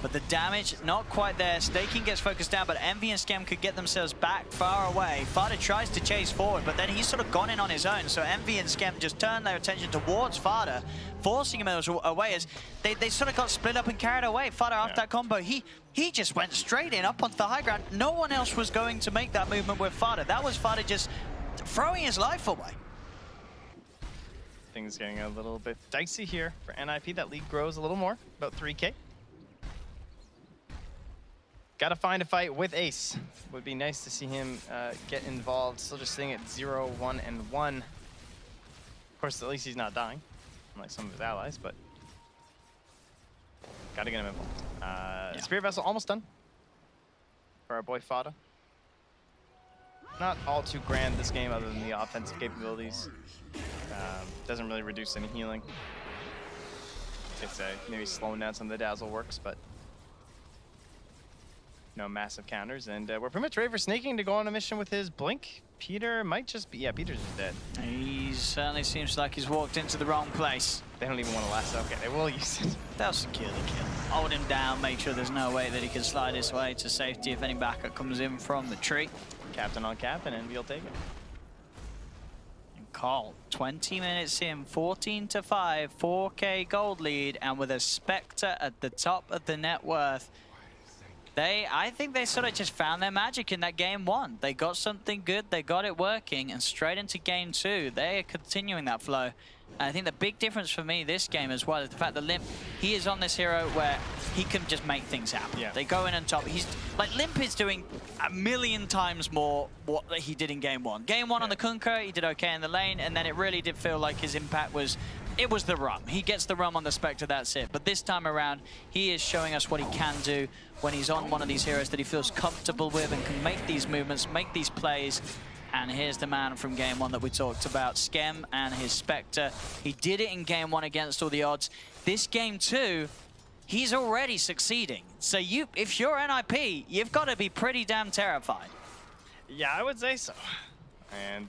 But the damage, not quite there. Snaking gets focused down, but Envy and Skem could get themselves back far away. Fada tries to chase forward, but then he's sort of gone in on his own. So Envy and Skem just turn their attention towards Fada, forcing him away as they sort of got split up and carried away. Fada, after that combo, he just went straight in, up onto the high ground. No one else was going to make that movement with Fada. That was Fada just throwing his life away. Things getting a little bit dicey here for NiP. That lead grows a little more, about 3K. Gotta find a fight with Ace. Would be nice to see him get involved. Still just sitting at 0, 1, and 1. Of course, at least he's not dying, unlike some of his allies, but gotta get him involved. Spirit Vessel almost done for our boy Fada. Not all too grand this game other than the offensive capabilities. Doesn't really reduce any healing. it's maybe slowing down some of the dazzle works, but no massive counters. And we're pretty much ready for Snaking to go on a mission with his Blink. Peter might just be, yeah, Peter's just dead. He certainly seems like he's walked into the wrong place. They don't even want to lasso. Okay, they will use it. They'll secure the kill. Hold him down, make sure there's no way that he can slide his way to safety if any backup comes in from the tree. Captain on captain, and we'll take it. And Carl, 20 minutes in, 14-5, 4K gold lead, and with a Spectre at the top of the net worth. I think they sort of just found their magic in that game one. They got something good, they got it working, and straight into game two, they are continuing that flow. And I think the big difference for me this game as well is the fact that Limp, he is on this hero where he can just make things happen. Yeah. They go in on top. He's like, Limp is doing a million times more what he did in game one. Game one on the Kunkka, he did okay in the lane, and then it really did feel like his impact was, it was the roam. He gets the roam on the Spectre, that's it. But this time around, he is showing us what he can do when he's on one of these heroes that he feels comfortable with and can make these movements, make these plays. And here's the man from game one that we talked about, Skem and his Spectre. He did it in game one against all the odds. This game two, he's already succeeding. So if you're NiP, you've got to be pretty damn terrified. Yeah, I would say so. And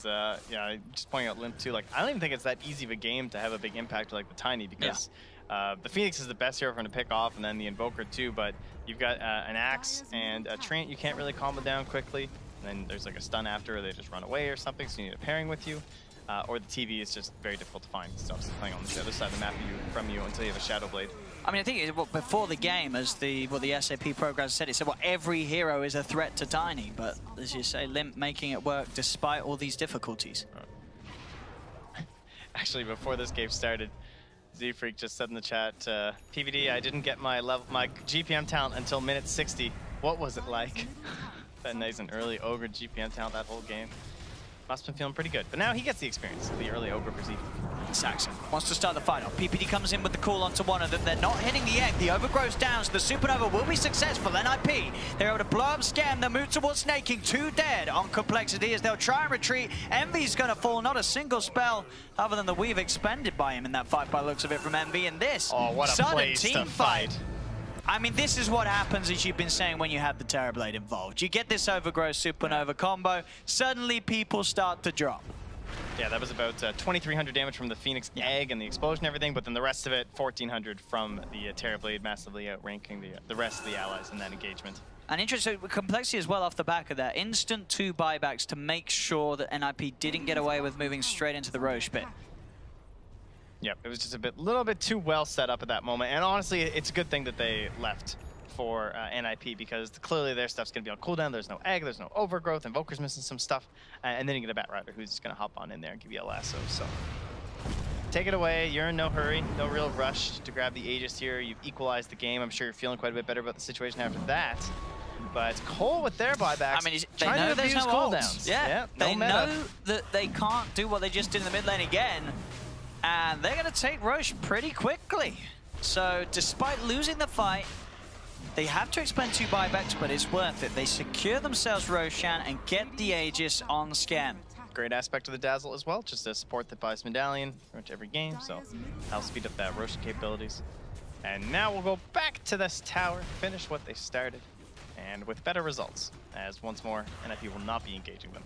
yeah, just pointing out Limp too, like, I don't even think it's that easy of a game to have a big impact like the Tiny, because the Phoenix is the best hero for him to pick off, and then the Invoker too, but you've got an Axe and a Treant you can't really combo down quickly. And then there's like a stun after, or they just run away or something, so you need a pairing with you. Or the TV is just very difficult to find. Stuff's playing on the other side of the map from you until you have a Shadow Blade. I mean, I think before the game, as the SAP program said, it said, well, every hero is a threat to Tiny. But as you say, Limp making it work despite all these difficulties. Actually, before this game started, Z-Freak just said in the chat, PVD, I didn't get my GPM talent until minute 60. What was it like? That nice and early Ogre GPM talent that whole game. Must have been feeling pretty good. But now he gets the experience of the early Ogre for Z. Saxon wants to start the fight off. PPD comes in with the call onto one of them. They're not hitting the egg. The overgrowth's down, so the Supernova will be successful. NiP, they're able to blow up Scam. They move towards Snaking. 2 dead on compLexity as they'll try and retreat. Envy's going to fall. Not a single spell other than the weave expended by him in that fight by the looks of it from Envy. And this sudden team fight. I mean, this is what happens, as you've been saying, when you have the Terrorblade involved. You get this Overgrowth Supernova combo, suddenly people start to drop. Yeah, that was about 2,300 damage from the Phoenix egg and the explosion and everything, but then the rest of it, 1,400 from the Terrorblade, massively outranking the rest of the allies in that engagement. And interesting, compLexity as well off the back of that. Instant 2 buybacks to make sure that NiP didn't get away with moving straight into the Roche pit. Yep, it was just little bit too well set up at that moment. And honestly, it's a good thing that they left for NiP, because clearly their stuff's going to be on cooldown. There's no egg, there's no overgrowth, Invoker's missing some stuff. And then you get a Batrider who's just going to hop on in there and give you a lasso. So take it away. You're in no hurry, no real rush to grab the Aegis here. You've equalized the game. I'm sure you're feeling quite a bit better about the situation after that. But Cole with their buybacks, I mean, they know there's no cooldowns. Yeah, they know that they can't do what they just did in the mid lane again. And they're going to take Roche pretty quickly. So despite losing the fight, they have to expend 2 buybacks, but it's worth it. They secure themselves Roshan and get the Aegis on Scam. Great aspect of the Dazzle as well, just to support the buys Medallion pretty much every game, so that'll speed up that Roshan capabilities. And now we'll go back to this tower, finish what they started, and with better results, as once more, NiP will not be engaging them.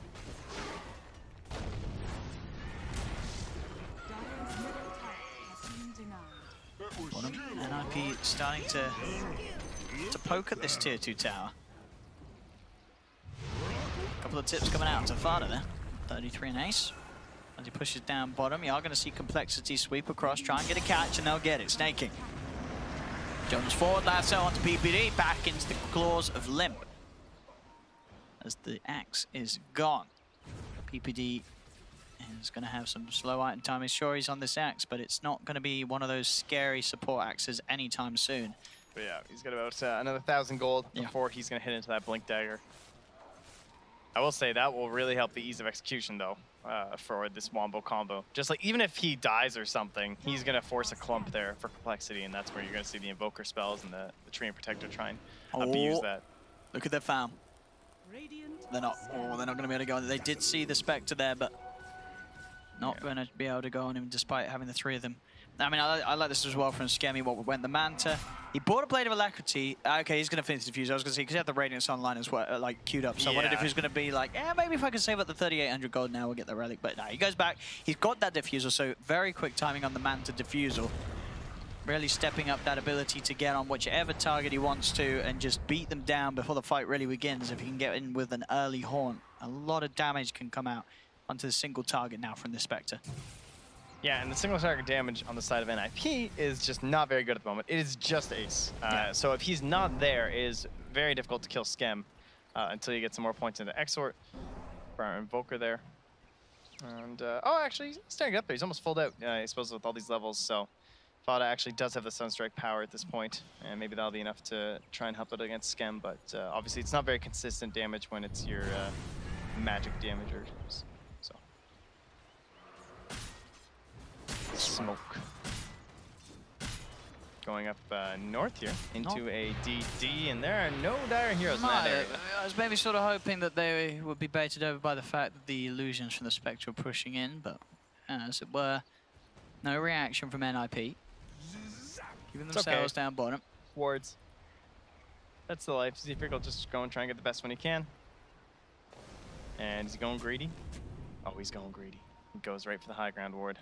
NiP starting to poke at this tier 2 tower. A couple of tips coming out to Fada there. 33 and ace. As he pushes down bottom, you are going to see compLexity sweep across, try and get a catch, and they'll get it. Snaking. Jones forward, lasso onto PPD, back into the claws of Limp. As the axe is gone. PPD is going to have some slow item timing. Sure, he's on this axe, but it's not going to be one of those scary support axes anytime soon. But yeah, he's got about another 1,000 gold before he's going to hit into that Blink Dagger. I will say that will really help the ease of execution, though, for this Wombo combo. Just like, even if he dies or something, he's going to force a clump there for compLexity, and that's where you're going to see the Invoker spells and the Treant Protector try and abuse that. Look at their farm. They're not going to be able to go. They did see the Spectre there, but Not going to be able to go on him despite having the 3 of them. I mean, I like this as well from Skemmy. What went the Manta. He bought a Blade of Alacrity. Okay, he's going to finish the Diffuse. I was going to say, because he had the Radiance online as well, like, queued up. So I wondered if he was going to be like, maybe if I can save up the 3,800 gold now, we'll get the Relic. But no, he goes back. He's got that Diffusal, so very quick timing on the Manta Diffusal. Really stepping up that ability to get on whichever target he wants to and just beat them down before the fight really begins. If he can get in with an early Haunt, a lot of damage can come out onto the single target now from the Spectre. Yeah, and the single target damage on the side of NiP is just not very good at the moment. It is just Ace. So if he's not there, it is very difficult to kill Skem until you get some more points into Exort for our Invoker there. And, oh, actually, he's staring up there. He's almost full out, I suppose, with all these levels. So Fada actually does have the Sunstrike power at this point, and maybe that'll be enough to try and help it against Skem. But obviously, it's not very consistent damage when it's your magic damagers. Smoke. Going up north here into a DD, and there are no dire heroes in that area. I was maybe sort of hoping that they would be baited over by the fact that the illusions from the Spectre were pushing in, but as it were, no reaction from NiP. Keeping themselves down bottom. Wards. That's the life. Zephyr will just go and try and get the best one he can. And is he going greedy? Oh, he's going greedy. He goes right for the high ground ward.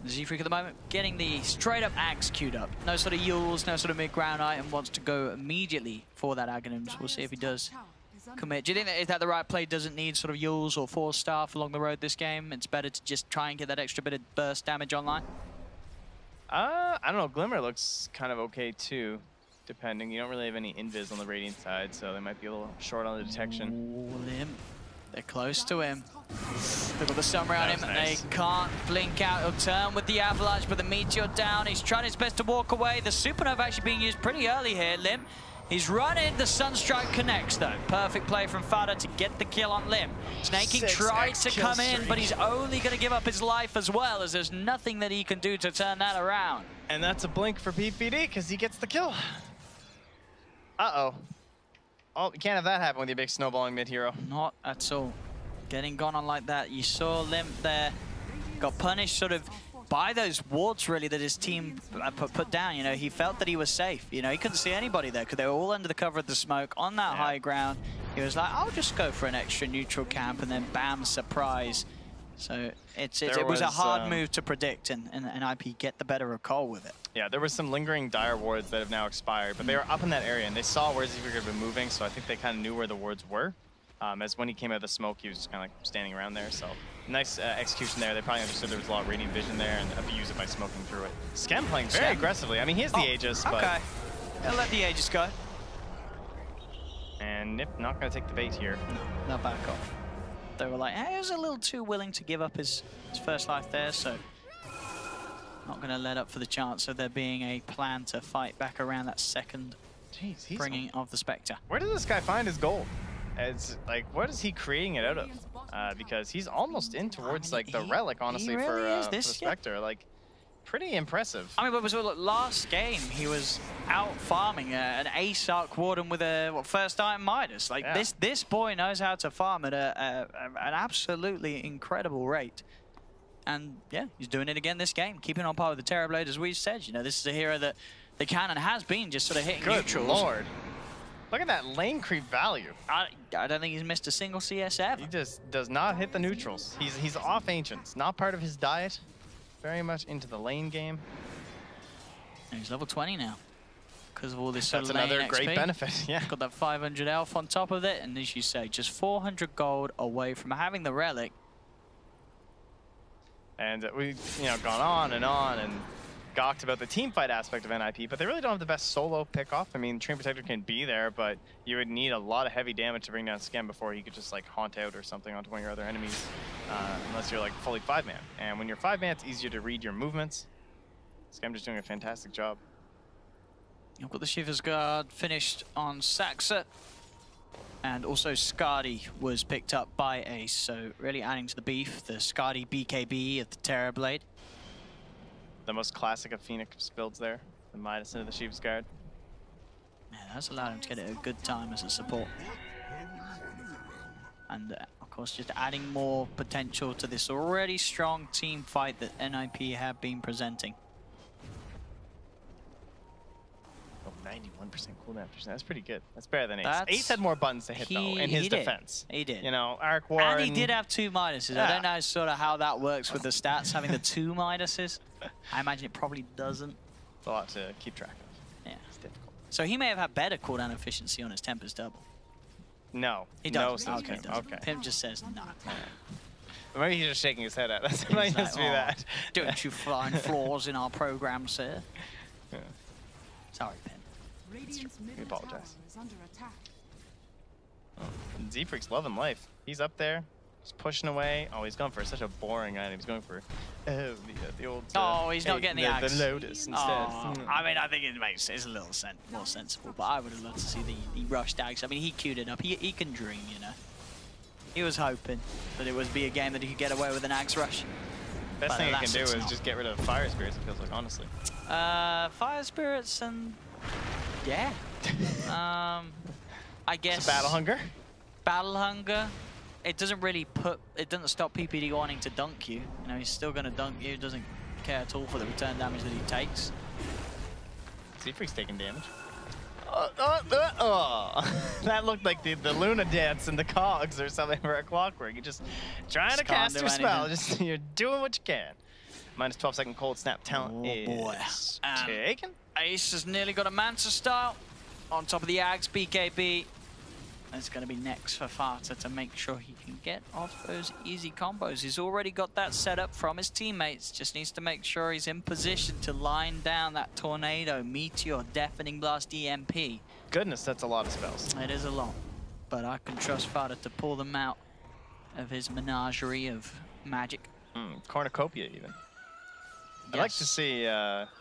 Z-Freak at the moment getting the straight up axe queued up. No sort of Yules, no sort of mid-ground item, wants to go immediately for that Aghanims. We'll see if he does commit. Do you think that is that the right play? Doesn't need sort of Yules or 4-staff along the road this game? It's better to just try and get that extra bit of burst damage online? I don't know. Glimmer looks kind of okay too, depending. You don't really have any invis on the Radiant side, so they might be a little short on the detection. Limp. They're close to him. They've got the Sun around him, and they can't blink out. He'll turn with the Avalanche, but the Meteor down. He's trying his best to walk away. The Supernova actually being used pretty early here, Lim. He's running. The Sunstrike connects, though. Perfect play from Fada to get the kill on Lim. Snaking tried to come in, but he's only going to give up his life as well, as there's nothing that he can do to turn that around. And that's a blink for PPD, because he gets the kill. Uh-oh. Oh, you can't have that happen with your big snowballing mid-hero. Not at all. Getting gone on like that. You saw Limp there. Got punished sort of by those wards, really, that his team put down. You know, he felt that he was safe. You know, he couldn't see anybody there because they were all under the cover of the smoke on that high ground. He was like, I'll just go for an extra neutral camp, and then bam, surprise. So it was a hard move to predict, and NiP get the better of Cole with it. Yeah, there was some lingering dire wards that have now expired, but they were up in that area, and they saw where Zephyr had been moving, so I think they kind of knew where the wards were. As when he came out of the smoke, he was just kind of like standing around there, so nice execution there. They probably understood there was a lot of radiant vision there and abused it by smoking through it. Skem playing very aggressively. I mean, he has the Aegis, but... Okay, he'll let the Aegis go. And NiP not going to take the bait here. No, back off. They were like, he was a little too willing to give up his first life there, so not going to let up for the chance of there being a plan to fight back around that second bringing of the Spectre. Where does this guy find his gold? It's like, what is he creating it out of? Because he's almost in towards like the relic, honestly, for the Spectre. Like, pretty impressive. I mean, but last game he was out farming an Ace Arc Warden with a first item Midas. Like this boy knows how to farm at an absolutely incredible rate. And yeah, he's doing it again this game, keeping on par with the Terrorblade, as we said. You know, this is a hero that the cannon has been just sort of hitting neutrals. Good lord. Look at that lane creep value. I don't think he's missed a single CS ever. He just does not hit the neutrals. He's off Ancients, not part of his diet. Very much into the lane game. And he's level 20 now because of all this That's another great benefit, yeah. Got that 500 elf on top of it, and as you say, just 400 gold away from having the relic. And we've gone on and gawked about the team fight aspect of NiP, but they really don't have the best solo pick-off. I mean, Train Protector can be there, but you would need a lot of heavy damage to bring down Skem before he could just like haunt out or something onto one of your other enemies, unless you're like fully 5-man. And when you're 5-man, it's easier to read your movements. Skem just doing a fantastic job. You've got the Shiver's Guard finished on Saxa, and also Skadi was picked up by Ace, so really adding to the beef. The Skadi BKB of the Terrorblade. The most classic of Phoenix builds there, the Midas into the Sheep's Guard. Yeah, that's allowed him to get it a good time as a support. And of course, just adding more potential to this already strong team fight that NiP have been presenting. Oh, 91% cooldown efficiency. That's pretty good. That's better than Ace. Ace had more buttons to hit, though, in his defense. He did. You know, Arc War. And he did have 2 Midases. Yeah. I don't know sort of how that works with the stats, having the 2 Midases. I imagine it probably doesn't. It's a lot to keep track of. Yeah. It's difficult. So he may have had better cooldown efficiency on his Tempest Double. No. He does. No, Okay. okay. Pimp just says no. Maybe he's just shaking his head at us. It might just be that. Don't you find flaws in our program, sir? Yeah. Sorry, Pimp. We apologize. Is under attack. Oh, Z-Freak's loving life. He's up there. He's pushing away. Oh, he's going for such a boring item. He's going for the old. Oh, he's not getting the axe. The Lotus instead. Oh, I mean, I think it makes it's a little more sensible, but I would have loved to see the rushed axe. I mean, he queued it up. He can dream, you know. He was hoping that it would be a game that he could get away with an axe rush. Best thing he can do is just get rid of Fire Spirits, it feels like, honestly. Fire Spirits and yeah. I guess. So Battle Hunger? Battle Hunger. It doesn't really it doesn't stop PPD wanting to dunk you. You know, he's still going to dunk you. Doesn't care at all for the return damage that he takes. Z-Freak's taking damage. That looked like the Luna dance in the cogs or something for a Clockwork. You're just trying to cast your spell. Just you're doing what you can. Minus 12-second cold snap talent is taken. Ace has nearly got a Manta style on top of the Ags BKB. It's going to be next for Fata to make sure he can get off those easy combos. He's already got that set up from his teammates. Just needs to make sure he's in position to line down that Tornado, Meteor, Deafening Blast, EMP. Goodness, that's a lot of spells. It is a lot. But I can trust Fata to pull them out of his menagerie of magic. Cornucopia, even. Yes. I'd like to see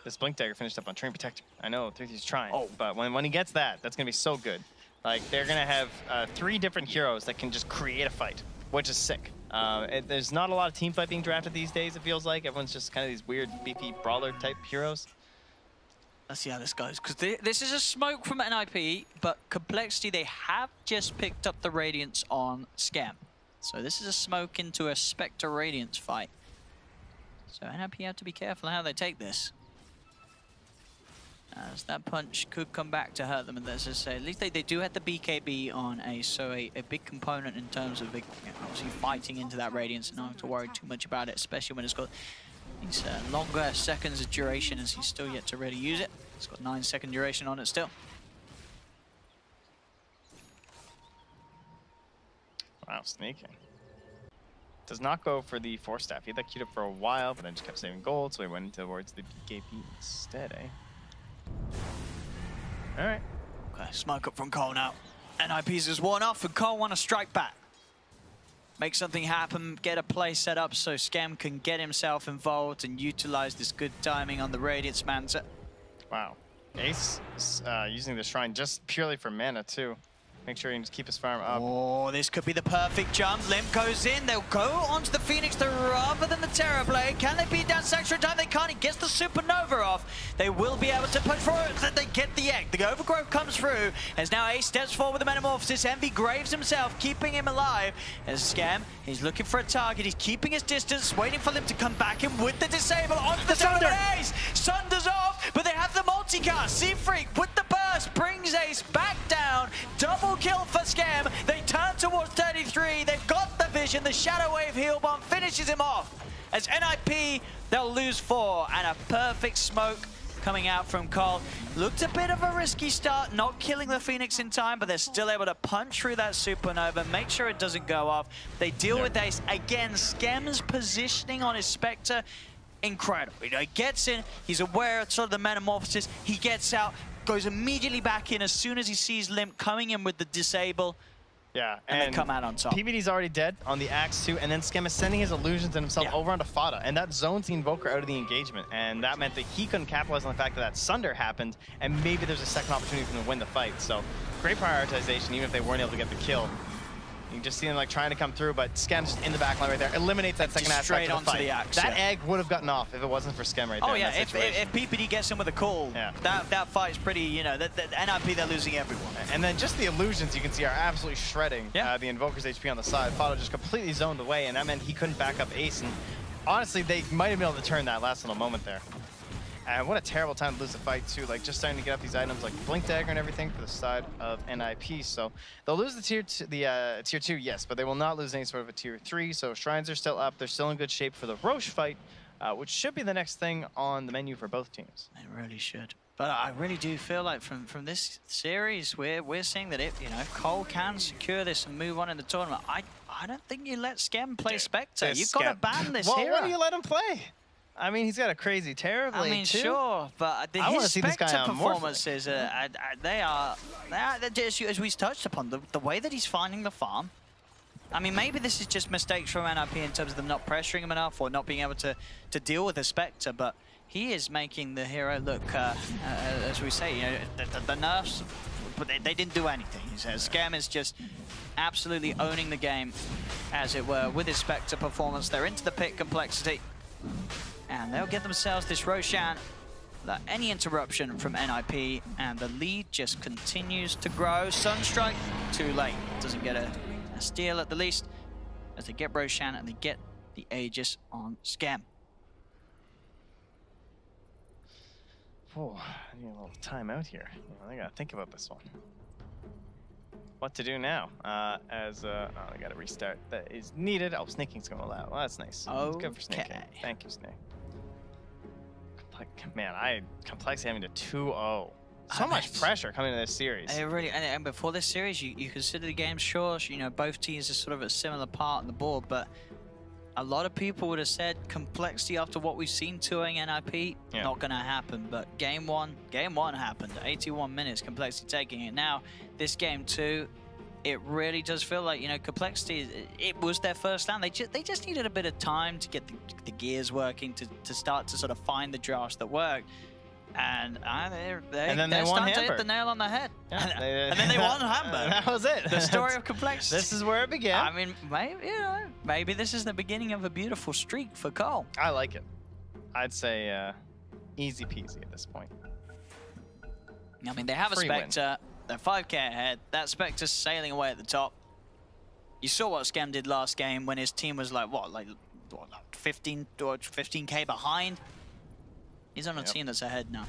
this Blink Dagger finished up on Train Protector. I know 3D's trying, but when he gets that, that's going to be so good. Like, they're going to have 3 different heroes that can just create a fight, which is sick. There's not a lot of team fight being drafted these days, it feels like. Everyone's just kind of these weird, beefy brawler-type heroes. Let's see how this goes, because this is a smoke from NiP, but compLexity, they have just picked up the Radiance on Scam. So this is a smoke into a Spectre Radiance fight. So NiP have to be careful how they take this. As that punch could come back to hurt them, and as I say, at least they do have the BKB on Ace, so a big component in terms of obviously fighting into that Radiance and not having to worry too much about it, especially when it's got these longer seconds of duration as he's still yet to really use it. It's got 9-second duration on it still. Wow, sneaking. Does not go for the Force Staff. He had that queued up for a while, but then just kept saving gold, so he went towards the BKB instead, eh? Alright. Okay, smoke up from Cole now. NiP's is one off, and Cole want to strike back. Make something happen, get a play set up so Scam can get himself involved and utilize this good timing on the Radiance Manta. Wow. Ace is using the Shrine just purely for mana, too. Make sure he can just keep his farm up. Oh, this could be the perfect jump. Limp goes in. They'll go onto the Phoenix rather than the Terror Blade. Can they beat down Sanctuary in time? They can't. He gets the Supernova off. They will be able to push forward. They get the egg. The Overgrowth comes through. As now Ace steps forward with the Metamorphosis. Envy graves himself, keeping him alive. As Scam, he's looking for a target. He's keeping his distance, waiting for them to come back in with the Disable onto the Sunder. Ace. Sunder's off, but they have the multicast. Z-Freak with the burst brings Ace back down. Double kill for Scam. They turn towards 33. They've got the vision. The Shadow Wave heal bomb finishes him off. As NiP, they'll lose 4, and a perfect smoke coming out from Cole. Looked a bit of a risky start, not killing the Phoenix in time, but they're still able to punch through that Supernova, make sure it doesn't go off. They deal with Ace. Again, Scam's positioning on his Spectre, incredible. You know, he gets in, he's aware of sort of the Metamorphosis, he gets out, goes immediately back in as soon as he sees Limp coming in with the Disable. Yeah, and they come out on top. PPD's already dead on the Axe too, and then Scam is sending his illusions and himself over onto Fata, and that zones the Invoker out of the engagement, and that meant that he couldn't capitalize on the fact that that Sunder happened, and maybe there's a second opportunity for him to win the fight. So great prioritization, even if they weren't able to get the kill. You can just see him like trying to come through, but Skem's just in the back line right there. Eliminates that second aspect of the fight. That egg would have gotten off if it wasn't for Skem right there. Oh yeah, if PPD gets him with a call, that fight's pretty, you know, the NiP, they're losing everyone. And then just the illusions you can see are absolutely shredding the Invoker's HP on the side. Fado just completely zoned away, and that meant he couldn't back up Ace. And honestly, they might have been able to turn that last little moment there. And what a terrible time to lose the fight too, like just starting to get up these items like Blink Dagger and everything for the side of NiP. So they'll lose the tier 2, yes, but they will not lose any sort of a tier 3. So Shrines are still up. They're still in good shape for the Roche fight, which should be the next thing on the menu for both teams. It really should. But I really do feel like from this series, we're seeing that if, you know, Cole can secure this and move on in the tournament, I don't think you let Skem play Spectre. You've got to ban this hero. Well, why do you let him play? I mean, he's got a crazy Terror Blade, I mean, too. sure, but his Spectre performances, they are as we touched upon, the way that he's finding the farm. I mean, maybe this is just mistakes from NiP in terms of them not pressuring him enough or not being able to deal with the Spectre, but he is making the hero look, as we say, you know, the nerfs, but they didn't do anything. He says Skem is just absolutely owning the game, as it were, with his Spectre performance. They're into the pit complexity. And they'll get themselves this Roshan without any interruption from NiP, and the lead just continues to grow. Sunstrike, too late. Doesn't get a steal at the least, as they get Roshan and they get the Aegis on Skem. Oh, I need a little time out here. I gotta think about this one. What to do now? I gotta restart. That is needed. Oh, snaking's gonna allow. Well, that's nice. Oh, good for snaking. Thank you, Snake. Man, complex having to 2-0. So much pressure coming into this series. It really, and before this series, you consider the game short. You know, both teams are sort of a similar part on the board, but a lot of people would have said complexity after what we've seen touring NiP, not gonna happen. But game one happened. 81 minutes, complexity taking it. Now, this game 2, it really does feel like, you know, complexity, it was their first land. They just needed a bit of time to get the gears working, to start to sort of find the drafts that work. And they're starting to hit the nail on the head. Yeah, and then they won Hamburg. That was it. The story of complexity. This is where it began. I mean, maybe this is the beginning of a beautiful streak for Cole. I like it. I'd say easy peasy at this point. I mean, they have a Spectre. They're 5k ahead. That Spectre's sailing away at the top. You saw what Skem did last game when his team was like, what 15k behind? He's on a team that's ahead now.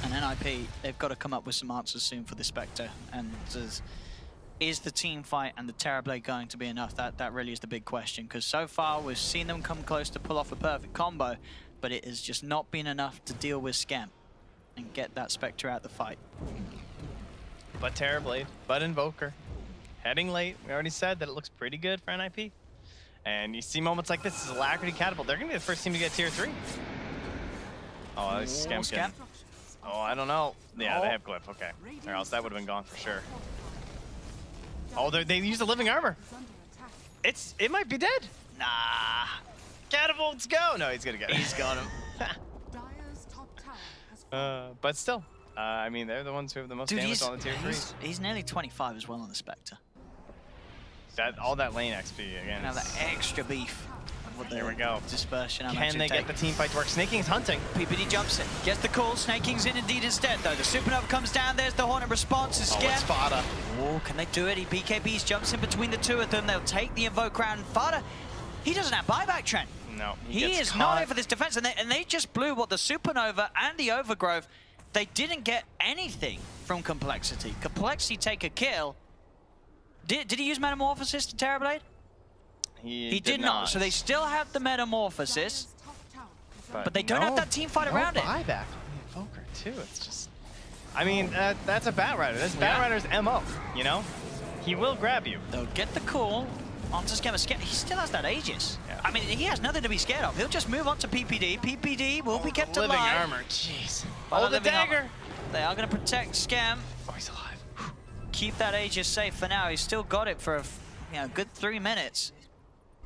And NiP, they've got to come up with some answers soon for the Spectre. And is the team fight and the Terror Blade going to be enough? That really is the big question. Because so far, we've seen them come close to pull off a perfect combo, but it has just not been enough to deal with Skem and get that Spectre out the fight. But Terror Blade, but Invoker, heading late. We already said that it looks pretty good for NiP. And you see moments like this, is Alacrity Catapult. They're going to be the first team to get tier 3. Oh, this Skem. Oh, I don't know. Yeah, they have Glyph. Okay. Or else that would have been gone for sure. Oh, they used the living armor. It might be dead. Nah. Catapults go. No, he's going to get it. He's got him. But still, I mean, they're the ones who have the most damage on the tier 3. He's nearly 25 as well on the Spectre. All that lane XP again. Now that extra beef. There we go. Dispersion. Can they get the team fight to work? Snaking's hunting. PPD jumps in. Gets the call. Snaking's in indeed instead, though. The Supernova comes down. There's the Hornet response. Is scared. It's Fada. Oh, can they do it? BKBs jumps in between the two of them. They'll take the Invoke round. Fada, he doesn't have buyback, Trent. No. He is not here for this defense. And they just blew what the Supernova and the Overgrowth. They didn't get anything from complexity. Complexity take a kill. Did he use Metamorphosis to Terror Blade? He did not. So they still have the Metamorphosis, but they don't have that team fight around it. Buyback on the Invoker too. It's just, I mean, that's a Batrider. That's Batrider's MO. You know, he will grab you. They'll get the call onto Skem. He still has that Aegis. Yeah. I mean, he has nothing to be scared of. He'll just move on to PPD. PPD will be kept alive. Living armor. Jeez. Oh, the dagger. They are going to protect Skem. Oh, he's alive. Keep that Aegis safe for now. He's still got it for a good 3 minutes.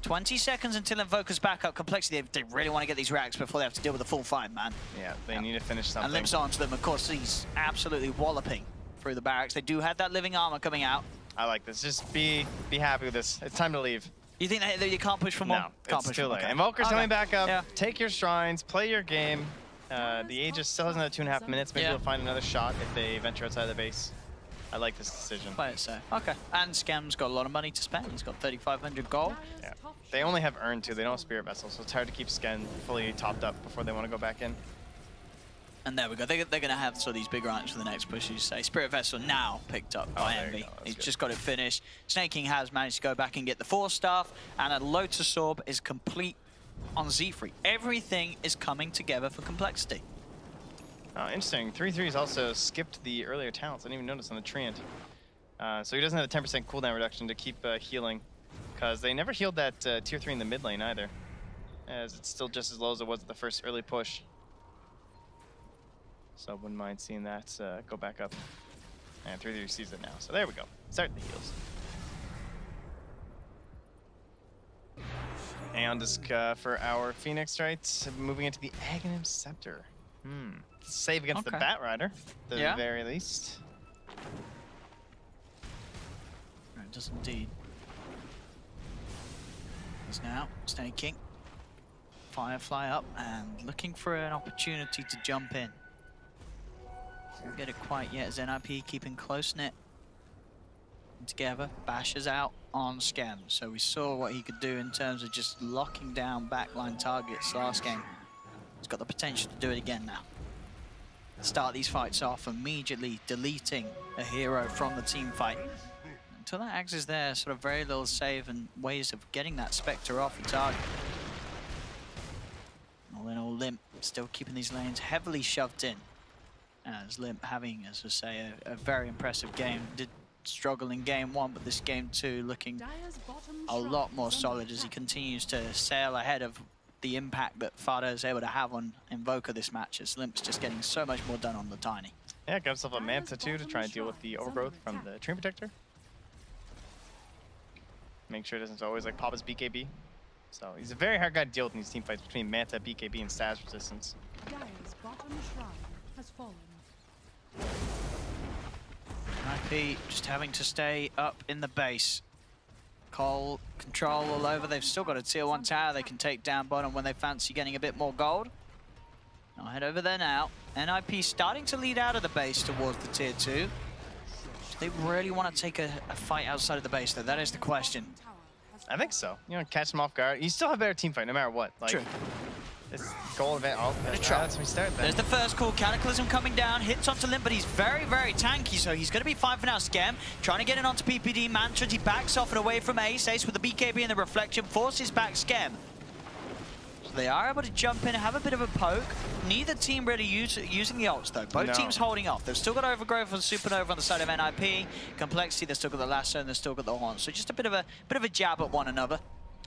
20 seconds until Invoker's back up. Complexity, they really want to get these racks before they have to deal with the full 5 man. Yeah, they need to finish something. And limps onto them. Of course, he's absolutely walloping through the barracks. They do have that living armor coming out. I like this. Just be happy with this. It's time to leave. You think that you can't push for more? No, Can't it's push too for more. late. Okay. Invoker's coming back up. Yeah. Take your shrines, play your game. The Aegis still has another 2.5 minutes. Maybe they'll find another shot if they venture outside the base. I like this decision. Play it safe. Okay. And Scam's got a lot of money to spend. He's got 3,500 gold. Yeah. They only have Earn too. They don't have Spirit Vessel, so it's hard to keep Sken fully topped up before they want to go back in. And there we go. They're going to have sort of these big ranks for the next push, you say. Spirit Vessel now picked up by Envy. He's just got it finished. Snake King has managed to go back and get the 4-staff, and a Lotus Orb is complete on Z3. Everything is coming together for complexity. Interesting. 3-3's also skipped the earlier talents. I didn't even notice on the Treant. So he doesn't have a 10% cooldown reduction to keep healing, because they never healed that tier 3 in the mid lane either, as it's still just as low as it was at the first early push. So I wouldn't mind seeing that go back up. And 3-3 sees it now. So there we go. Start the heals. And disc for our Phoenix, right? Moving into the Aghanim Scepter. Save against the Bat Rider, at the very least. It does indeed. He's now Snake King. Firefly up and looking for an opportunity to jump in. Won't get it quite yet as NiP keeping close-knit together. Bashes out on Scam. So we saw what he could do in terms of just locking down backline targets last game. He's got the potential to do it again now. Start these fights off immediately deleting a hero from the team fight. Until that Axe is there, sort of very little save and ways of getting that Spectre off the target. All in all, Limp still keeping these lanes heavily shoved in. As Limp having, as I say, a very impressive game. Did struggle in game 1, but this game 2 looking a lot more solid as he continues to sail ahead of the impact that Fada is able to have on Invoker this match, as Limp's just getting so much more done on the Tiny. Yeah, got himself a Manta too to try and deal with the overgrowth from the Treant Protector. Make sure it doesn't always like pop his BKB. So he's a very hard guy to deal with in these team fights between Manta, BKB, and Staz resistance. Dire's bottom shrine has fallen. NiP just having to stay up in the base. Cole control all over. They've still got a tier 1 tower they can take down bottom when they fancy getting a bit more gold. I'll head over there now. NiP starting to lead out of the base towards the tier 2. Do they really want to take a fight outside of the base though? That is the question. I think so. You know, catch them off guard. You still have a better team fight no matter what. Like, true. This goal event. Oh, that's when we start then. There's the first call. Cataclysm coming down. Hits onto Limp, but he's very, very tanky, so he's going to be fine for now. Scam trying to get in onto PPD. Mantra, he backs off and away from Ace. Ace with the BKB and the reflection forces back Scam. So they are able to jump in and have a bit of a poke. Neither team really using the ults, though. Both teams holding off. They've still got Overgrowth and Supernova on the side of NiP. complexity, they've still got the Lasso and they've still got the Horn. So just a bit of a jab at one another.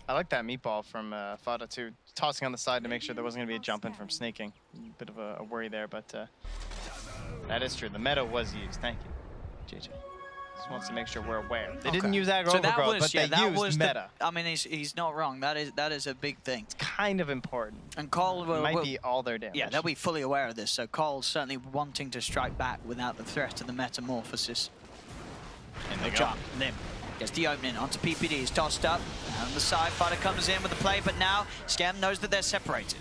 I like that meatball from Fada too, tossing on the side to make sure there wasn't going to be a jump in from snaking. A bit of a worry there, but that is true. The meta was used. Thank you, JJ. Just wants to make sure we're aware. They didn't use aggro overgrowth, but they used meta. I mean, he's not wrong. That is a big thing. It's kind of important. And Cole might be all their damage. Yeah, they'll be fully aware of this. So Cole's certainly wanting to strike back without the threat of the metamorphosis. And they go. Limp. Gets the opening onto PPD, he's tossed up. On the side, Fighter comes in with the play, but now Scam knows that they're separated.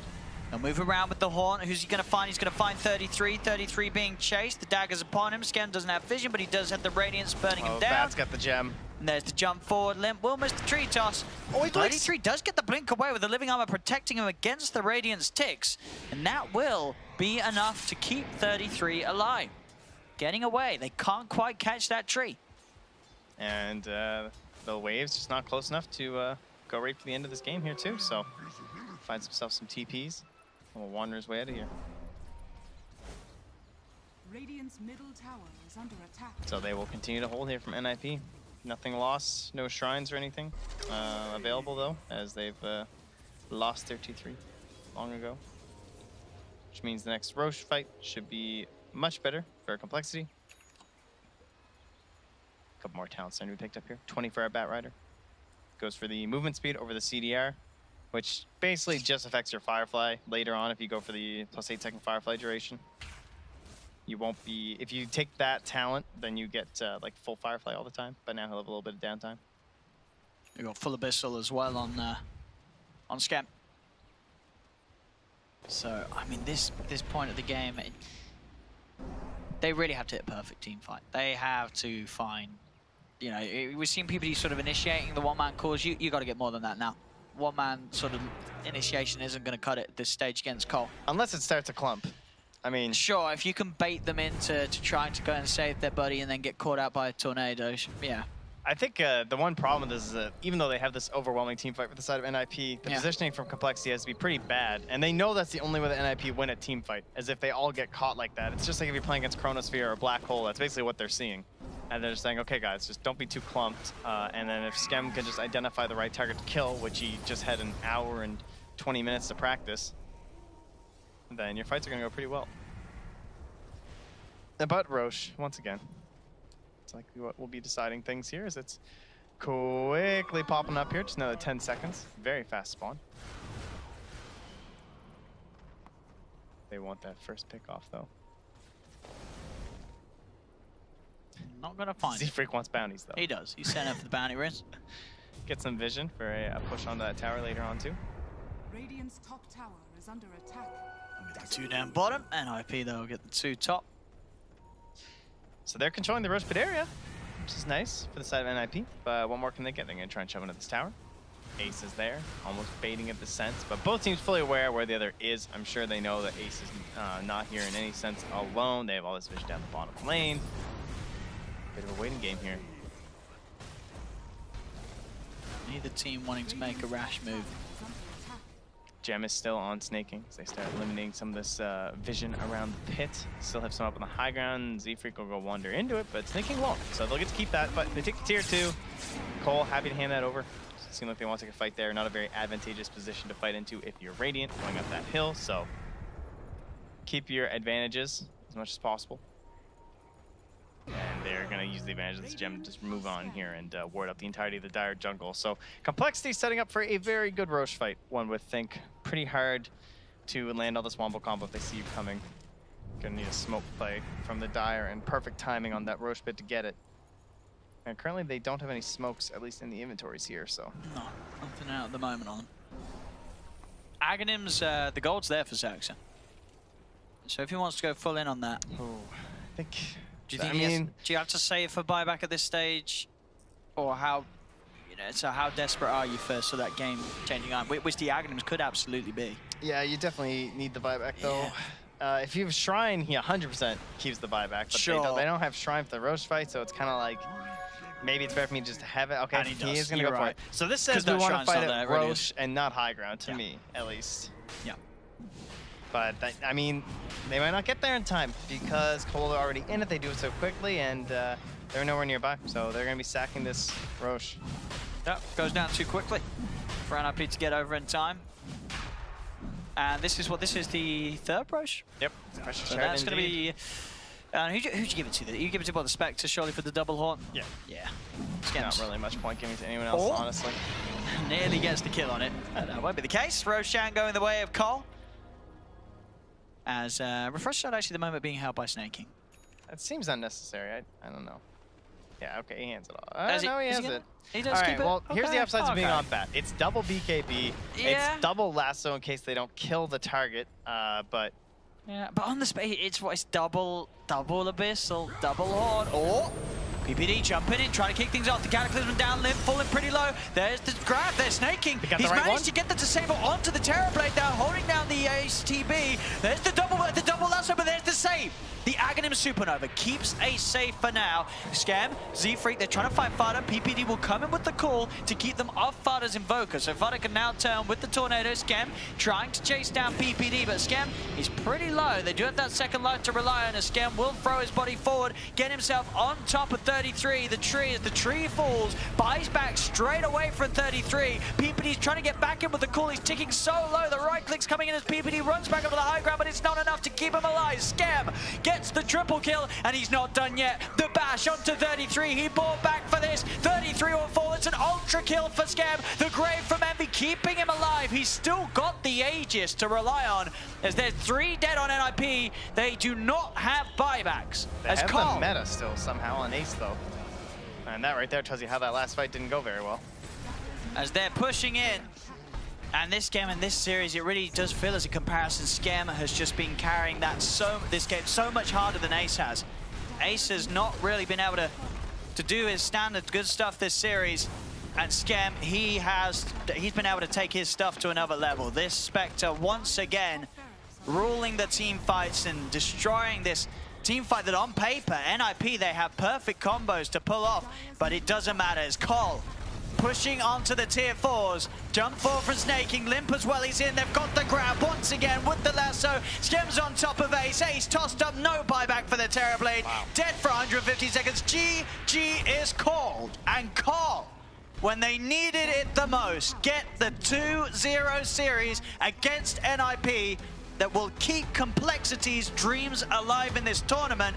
They'll move around with the Horn. Who's he going to find? He's going to find 33. 33 being chased. The dagger's upon him. Scam doesn't have vision, but he does have the Radiance burning him down. Bat's got the gem. And there's the jump forward. Limp will miss the tree toss. Oh, 33 does get the blink away with the living armor protecting him against the Radiance ticks. And that will be enough to keep 33 alive. Getting away. They can't quite catch that tree. And the wave's just not close enough to go right for the end of this game here too. So finds himself some TPs and will wander his way out of here. Radiant's middle tower is under attack. So they will continue to hold here from NiP. Nothing lost, no shrines or anything available though, as they've lost their T3 long ago. Which means the next Roche fight should be much better for complexity. A couple more talents starting to be picked up here. 20 for our Bat Rider. Goes for the movement speed over the CDR, which basically just affects your Firefly later on if you go for the +8 second Firefly duration. You won't be, if you take that talent, then you get like full Firefly all the time, but now he'll have a little bit of downtime. We got full Abyssal as well on Scam. So, I mean, this point of the game, they really have to hit a perfect team fight. They have to find, you know, we've seen PPD sort of initiating the one-man calls. You got to get more than that now. One-man sort of initiation isn't going to cut it at this stage against Cole. Unless it starts a clump. I mean... Sure, if you can bait them into trying to go and save their buddy and then get caught out by a tornado, yeah. I think the one problem with this is that even though they have this overwhelming team fight for the side of NiP, the positioning from compLexity has to be pretty bad. And they know that's the only way that NiP win a team fight, as if they all get caught like that. It's just like if you're playing against Chronosphere or Black Hole, that's basically what they're seeing. And they're just saying, okay guys, just don't be too clumped. And then if Skem can just identify the right target to kill, which he just had an hour and 20 minutes to practice, then your fights are gonna go pretty well. But Roche, once again, it's like what will be deciding things here is it's quickly popping up here, just another 10 seconds. Very fast spawn. They want that first pick off though. Not gonna find it. Z-Freak wants bounties though. He does. He's setting up for the bounty race. Get some vision for a push onto that tower later on too. Radiant's top tower is under attack. Two down bottom, and NiP though will get the two top. So they're controlling the Roche pit area, which is nice for the side of NiP. But what more can they get? They're gonna try and shove into this tower. Ace is there, almost baiting at the sense, but both teams fully aware where the other is. I'm sure they know that Ace is not here in any sense alone. They have all this vision down the bottom lane. Bit of a waiting game here. Neither team wanting to make a rash move. Gem is still on snaking, so they start eliminating some of this vision around the pit. Still have some up on the high ground. Z-Freak will go wander into it, but snaking won't. So they'll get to keep that, but they take the tier 2. Cole, happy to hand that over. Seem like they want to take a fight there. Not a very advantageous position to fight into if you're Radiant going up that hill, so keep your advantages as much as possible. And they're going to use the advantage of this gem to just move on here and ward up the entirety of the Dire jungle. So compLexity setting up for a very good Roche fight, one would think. Pretty hard to land all this wombo combo if they see you coming. Going to need a smoke play from the Dire and perfect timing on that Roche bit to get it. And currently they don't have any smokes, at least in the inventories here, so. No, nothing out at the moment on them. Aghanim's, the gold's there for Saxon. So if he wants to go full in on that. Oh, I think... Do you think do you have to save for buyback at this stage? Or how, you know, so how desperate are you for that game changing on? Which the Aghanims could absolutely be. Yeah, you definitely need the buyback though. Yeah. If you have Shrine, he 100% keeps the buyback, but sure. they don't have Shrine for the Roche fight, so it's kind of like, maybe it's better for me to just have it. Okay, he is going to go for it. So this says we want to fight at Roche and not high ground, to me, at least. Yeah. But, I mean, they might not get there in time because Cole are already in it. They do it so quickly, and they're nowhere nearby. So they're going to be sacking this Roche. That goes down too quickly for NiP to get over in time. And this is the third Roche? Yep. So that's going to be... who'd you give it to? You give it to the Spectre, surely, for the double horn? Yeah. Yeah. Not really much point giving it to anyone else, honestly. Nearly gets the kill on it. That won't be the case. Roshan going the way of Cole. As Refresh Shot actually the moment being held by snaking. That seems unnecessary. I don't know. Yeah, okay, he hands it off. No, he has it. He does keep it? Well, here's the upsides of being on bat. It's double BKB. Yeah. It's double lasso in case they don't kill the target. But yeah, but on the space, it's double abyssal, double horn. Oh, PPD jumping in, trying to kick things off. The Cataclysm down limb, falling pretty low. There's the grab, they're snaking. He's managed to get the disable onto the Terrorblade now, holding down the Ace TB. There's the double lasso, but there's the save. The Aghanim Supernova keeps Ace safe for now. Scam, Z-Freak, they're trying to fight Fada. PPD will come in with the call to keep them off Fada's Invoker. So Fada can now turn with the Tornado. Scam trying to chase down PPD, but Scam is pretty low. They do have that second life to rely on, as Scam will throw his body forward, get himself on top of 33. The tree falls, buys back straight away from 33. PPD's trying to get back in with the call. He's ticking so low. The right click's coming in as PPD runs back over the high ground, but it's not enough to keep him alive. Scam gets gets the triple kill, and he's not done yet. The bash onto 33. He bought back for this. 33 or 4. It's an ultra kill for Scam. The grave from Envy keeping him alive. He's still got the Aegis to rely on. As there's 3 dead on NiP, they do not have buybacks. They have the meta still somehow on Ace though. And that right there tells you how that last fight didn't go very well. As they're pushing in, and this game and this series, it really does feel as a comparison. Scam has just been carrying that this game so much harder than Ace has. Ace has not really been able to do his standard good stuff this series, and Scam, he's been able to take his stuff to another level. This Spectre once again ruling the team fights and destroying this team fight that on paper, NiP, they have perfect combos to pull off, but it doesn't matter. It's Cole pushing onto the tier 4s. Jump 4 from Snaking. Limp as well, he's in. They've got the grab once again with the lasso. Scem's on top of Ace. Ace tossed up, no buyback for the Terrorblade. Wow. Dead for 150 seconds. GG is called. And Cole, when they needed it the most, get the 2-0 series against NiP that will keep complexity's dreams alive in this tournament.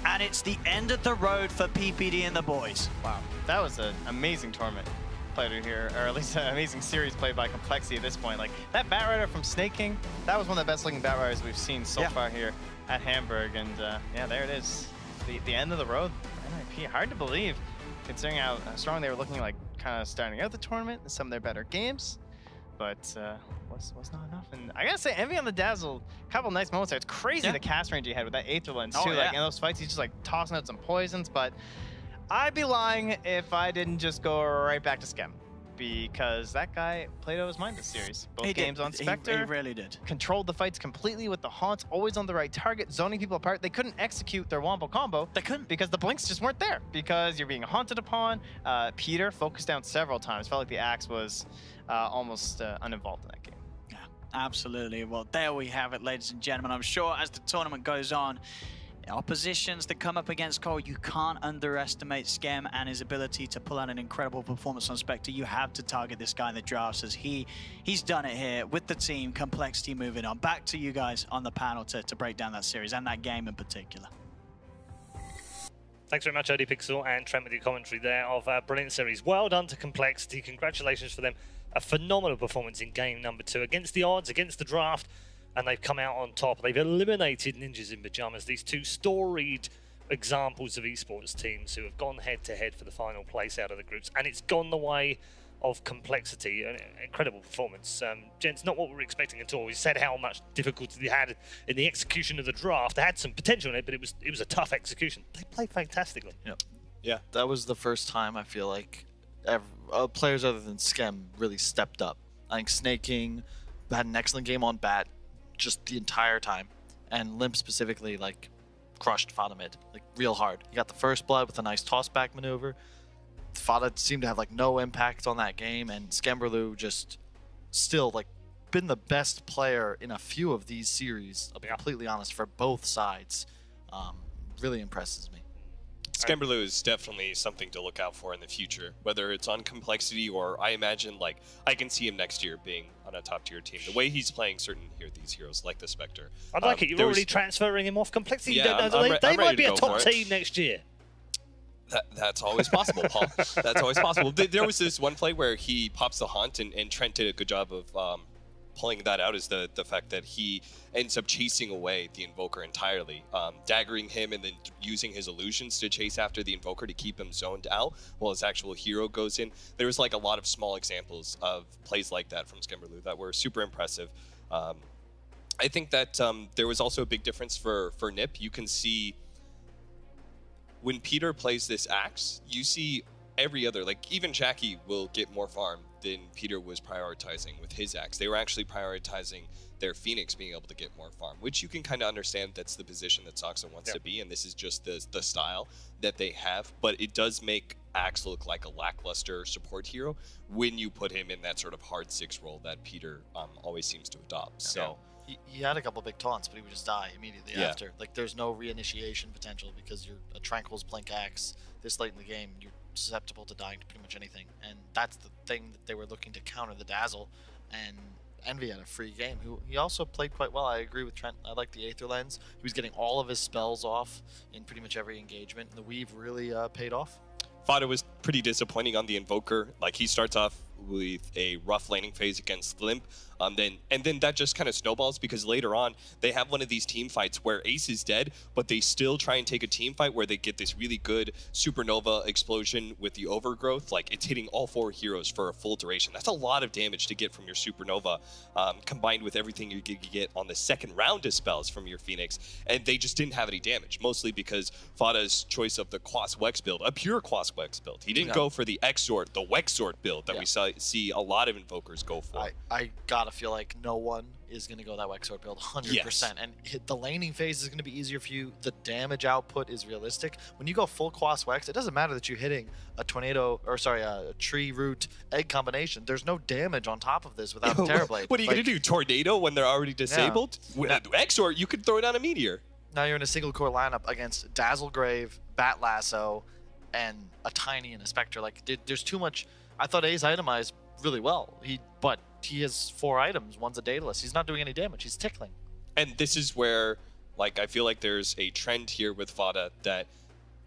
And it's the end of the road for PPD and the boys. Wow, that was an amazing tournament played here, or at least an amazing series played by complexity at this point. Like that Batrider from Snake King, that was one of the best looking Batriders we've seen so far here at Hamburg. And yeah, there it is, the end of the road. NiP, hard to believe, considering how strong they were looking, like kind of starting out the tournament in some of their better games. But was not enough. And I gotta say, Envy on the Dazzle, a couple nice moments there. It's crazy the cast range he had with that Aether Lens too. Like in those fights, he's just like tossing out some poisons. But I'd be lying if I didn't just go right back to Schem, because that guy played out his mind this series. Both games on Spectre. He really did. Controlled the fights completely with the haunts, always on the right target, zoning people apart. They couldn't execute their Wombo combo. They couldn't. Because the blinks just weren't there. Because you're being haunted upon. Peter focused down several times. Felt like the axe was almost uninvolved in that game. Yeah, absolutely. Well, there we have it, ladies and gentlemen. I'm sure as the tournament goes on, oppositions that come up against Cole, you can't underestimate Schem and his ability to pull out an incredible performance on Spectre. You have to target this guy in the drafts, as he's done it here with the team. Complexity moving on. Back to you guys on the panel to break down that series and that game in particular. Thanks very much, ODPixel and Trent, with your commentary there of a brilliant series. Well done to Complexity. Congratulations for them. A phenomenal performance in game number 2 against the odds, against the draft, and they've come out on top. They've eliminated Ninjas in Pajamas, these 2 storied examples of esports teams who have gone head-to-head for the final place out of the groups, and it's gone the way of Complexity. An incredible performance. Gents, not what we were expecting at all. We said how much difficulty they had in the execution of the draft. They had some potential in it, but it was a tough execution. They played fantastically. Yep. Yeah, that was the first time I feel like players other than Schem really stepped up. I think Snake King had an excellent game on Bat just the entire time, and Limp specifically like crushed Fada mid like real hard. He got the first blood with a nice toss back maneuver. Fada seemed to have like no impact on that game, and Skemberlu just still like been the best player in a few of these series, I'll be completely honest, for both sides. Really impresses me. Skemberlu is definitely something to look out for in the future, whether it's on Complexity or I imagine, like, I can see him next year being on a top-tier team. The way he's playing these heroes, like the Spectre. I'd like it. You're already transferring him off Complexity. Yeah, they might be a top team next year. That's always possible, Paul. That's always possible. There was this one play where he pops the Haunt, and Trent did a good job of pulling that out, is the fact that he ends up chasing away the Invoker entirely, daggering him and then using his illusions to chase after the Invoker to keep him zoned out while his actual hero goes in. There was like a lot of small examples of plays like that from Skemberlu that were super impressive. I think that there was also a big difference for NiP. You can see when Peter plays this axe, you see every other, like even Jackie will get more farm than Peter was prioritizing with his axe. They were actually prioritizing their Phoenix being able to get more farm, which you can kind of understand. That's the position that Soxa wants to be, and this is just the style that they have. But it does make Axe look like a lackluster support hero when you put him in that sort of hard 6 role that Peter always seems to adopt. So he had a couple big taunts, but he would just die immediately after. Like there's no reinitiation potential because you're a Tranquil's Blink Axe this late in the game. You're susceptible to dying to pretty much anything, and that's the thing that they were looking to counter the Dazzle. And Envy had a free game. He also played quite well. I agree with Trent. I like the Aether Lens. He was getting all of his spells off in pretty much every engagement. And the weave really paid off. Fada was pretty disappointing on the Invoker. Like, he starts off with a rough laning phase against Limp, and then that just kind of snowballs because later on they have one of these team fights where Ace is dead, but they still try and take a team fight where they get this really good supernova explosion with the overgrowth. Like, it's hitting all 4 heroes for a full duration. That's a lot of damage to get from your supernova, combined with everything you get on the second round of spells from your Phoenix, and they just didn't have any damage, mostly because Fada's choice of the Quas Wex build, a pure Quas Wex build. He didn't go for the Exort, the Wexort build that we see a lot of Invokers go for. I gotta feel like no one is gonna go that Wexort build 100%. Yes. And the laning phase is gonna be easier for you. The damage output is realistic. When you go full Quas Wex, it doesn't matter that you're hitting a tree root egg combination. There's no damage on top of this without Terrorblade. What are you gonna do? Tornado when they're already disabled? With Exort, you could throw down a meteor. Now you're in a single core lineup against Dazzlegrave, Bat Lasso, and a Tiny and a Spectre. Like, there's too much. I thought A's itemized really well, but he has 4 items. One's a Daedalus. He's not doing any damage. He's tickling. And this is where, like, I feel like there's a trend here with Fada that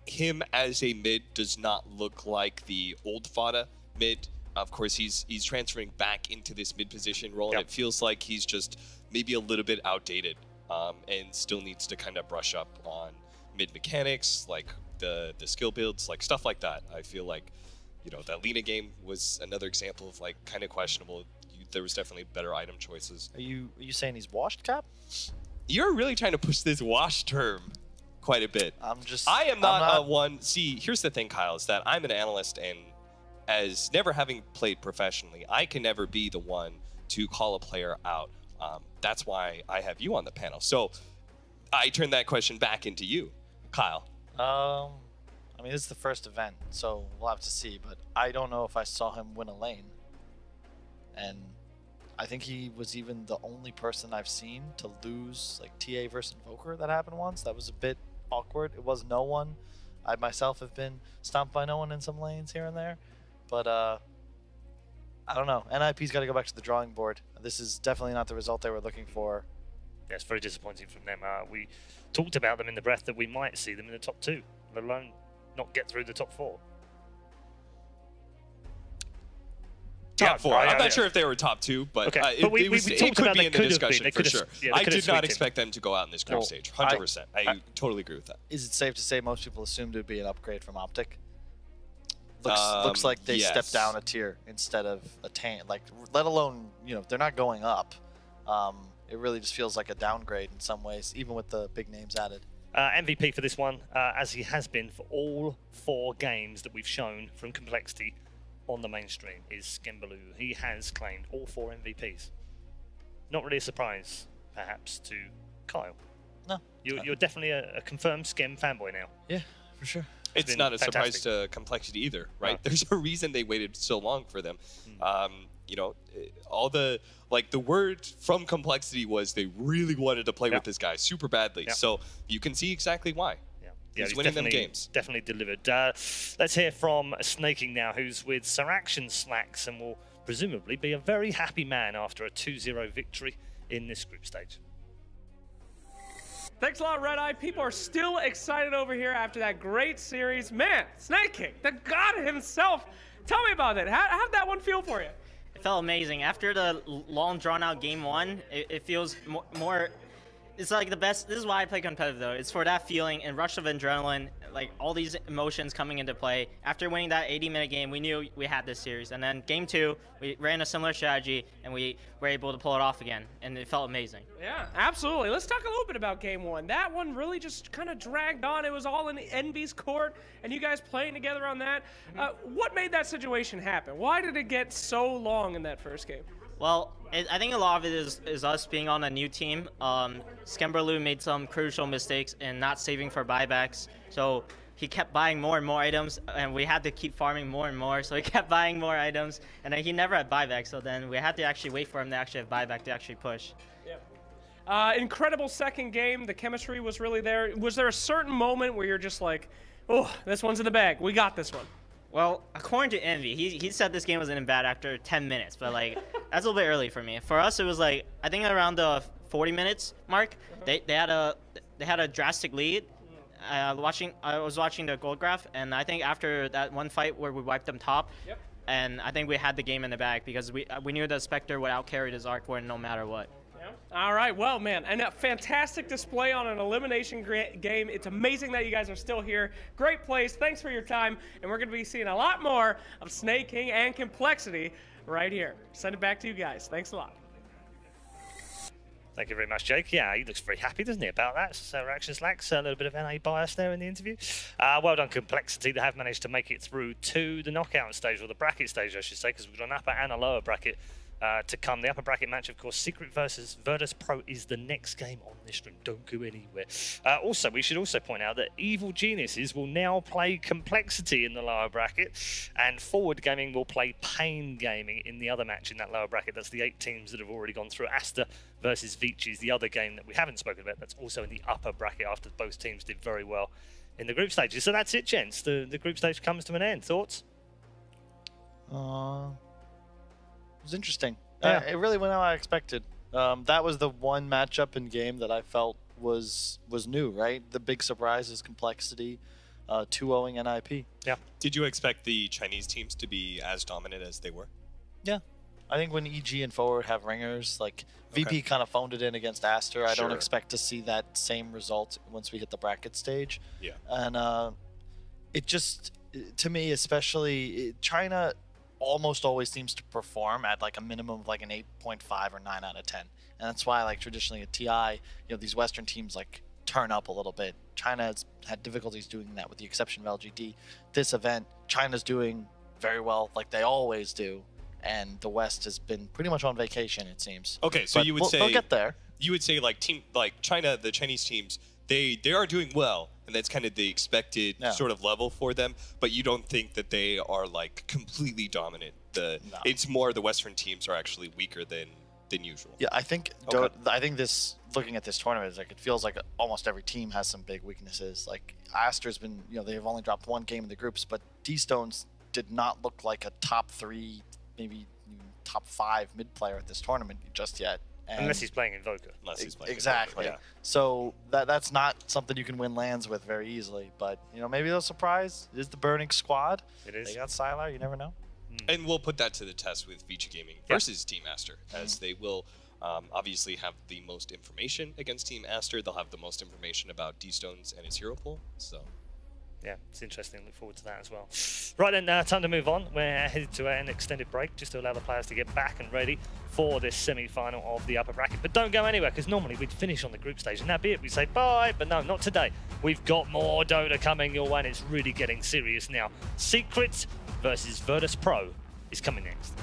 him as a mid does not look like the old Fada mid. Of course, he's transferring back into this mid position role, and it feels like he's just maybe a little bit outdated, and still needs to kind of brush up on mid mechanics, like the skill builds, like stuff like that. I feel like, you know, that Lina game was another example of, like, kind of questionable. There was definitely better item choices. Are you saying he's washed, Cap? You're really trying to push this wash term quite a bit. I am not one. See, here's the thing, Kyle, is that I'm an analyst, and as never having played professionally, I can never be the one to call a player out. That's why I have you on the panel. So I turn that question back into you, Kyle. I mean, this is the first event, so we'll have to see, but I don't know if I saw him win a lane. And I think he was even the only person I've seen to lose, like, TA versus Invoker. That happened once. That was a bit awkward. It was no one. I myself have been stomped by no one in some lanes here and there. But I don't know. NiP's got to go back to the drawing board. This is definitely not the result they were looking for. Yeah, it's very disappointing from them. We talked about them in the breath that we might see them in the top 2, let alone not get through the top 4. Top 4. I'm not sure if they were top 2, but, it could be in the discussion for sure. I did not expect them to go out in this group stage. 100%. I totally agree with that. Is it safe to say most people assumed it would be an upgrade from Optic? Looks like they stepped down a tier instead of a tank. Like, let alone, you know, they're not going up. It really just feels like a downgrade in some ways, even with the big names added. MVP for this one, as he has been for all 4 games that we've shown from compLexity on the mainstream, is Skembaloo. He has claimed all 4 MVPs. Not really a surprise, perhaps, to Kyle. No. You're definitely a confirmed Skem fanboy now. Yeah, for sure. It's not a surprise to compLexity either, right? No. There's a reason they waited so long for them. You know, all the word from compLexity was they really wanted to play with this guy super badly. So you can see exactly why. He's winning them games. Definitely delivered. Let's hear from Snaking now, who's with Saraction Slacks and will presumably be a very happy man after a 2-0 victory in this group stage. Thanks a lot, Red Eye. People are still excited over here after that great series. Man, Snaking, the god himself. Tell me about it. How'd that one feel for you? It felt amazing. After the long, drawn-out game 1, it feels more... It's like the best. This is why I play competitive, though. It's for that feeling and rush of adrenaline, like all these emotions coming into play. After winning that 80-minute game, we knew we had this series. And then game 2, we ran a similar strategy, and we were able to pull it off again. And it felt amazing. Yeah, absolutely. Let's talk a little bit about game 1. That one really just kind of dragged on. It was all in Envy's court, and you guys playing together on that. What made that situation happen? Why did it get so long in that first game? Well, I think a lot of it is us being on a new team. Skembaloo made some crucial mistakes in not saving for buybacks. So he kept buying more and more items, and we had to keep farming more and more. So he kept buying more items, and then he never had buyback. So then we had to actually wait for him to actually have buyback to actually push. Yeah. Incredible second game. The chemistry was really there. Was there a certain moment where you're just like, oh, this one's in the bag. We got this one? Well, according to Envy, he said this game was in bad after 10 minutes, but like that's a little bit early for me. For us, it was like I think around the 40 minutes mark. They had a drastic lead. I was watching the gold graph, and I think after that one fight where we wiped them top, and I think we had the game in the bag because we knew the Spectre would outcarry his Arc Ward no matter what. All right, well, man, and a fantastic display on an elimination game. It's amazing that you guys are still here. Great plays. Thanks for your time, and we're going to be seeing a lot more of Snake King and compLexity right here. Send it back to you guys. Thanks a lot. Thank you very much, Jake. Yeah, he looks very happy, doesn't he, about that? So reactions lacks a little bit of NA bias there in the interview. Well done, compLexity. They have managed to make it through to the knockout stage, or the bracket stage, I should say, because we've got an upper and a lower bracket to come. The upper bracket match, of course, Secret versus Virtus Pro is the next game on this stream. Don't go anywhere. Also, we should also point out that Evil Geniuses will now play compLexity in the lower bracket, and Forward Gaming will play Pain Gaming in the other match in that lower bracket. That's the 8 teams that have already gone through. Aster versus Vici is the other game that we haven't spoken about. That's also in the upper bracket after both teams did very well in the group stages. So that's it, gents. The group stage comes to an end. Thoughts? It was interesting. Yeah. It really went how I expected. That was the one matchup in game that I felt was new, right? The big surprise is compLexity 2-0ing NiP. Yeah. Did you expect the Chinese teams to be as dominant as they were? Yeah. I think when EG and Forward have ringers, like VP kind of phoned it in against Aster. I don't expect to see that same result once we hit the bracket stage. Yeah. And it just, to me especially, China almost always seems to perform at like a minimum of like an 8.5 or 9 out of 10. And that's why like traditionally at TI, these Western teams like turn up a little bit. China has had difficulties doing that with the exception of LGD. This event, China's doing very well like they always do. And the West has been pretty much on vacation, it seems. Okay, so you would say they'll get there. You would say like China, the Chinese teams, they are doing well, and that's kind of the expected sort of level for them. But you don't think that they are like completely dominant. It's more the Western teams are actually weaker than usual. Yeah, I think this, looking at this tournament, is like it feels like almost every team has some big weaknesses. Like Aster's been, they've only dropped 1 game in the groups, but D-Stones did not look like a top 3, maybe top 5 mid player at this tournament just yet. And unless he's playing Invoker. Exactly. Yeah. So that's not something you can win lands with very easily. But maybe they'll surprise. It is the Burning Squad. It is. They got Sylar. You never know. And we'll put that to the test with Vici Gaming versus Team Aster, as they will obviously have the most information against Team Aster. They'll have the most information about D-Stones and his hero pool. So. Yeah, it's interesting. Look forward to that as well. Right then, time to move on. We're headed to an extended break just to allow the players to get back and ready for this semi-final of the upper bracket. But don't go anywhere, because normally we'd finish on the group stage and that'd be it. We'd say bye, but no, not today. We've got more Dota coming your way, and it's really getting serious now. Secret versus Virtus Pro is coming next.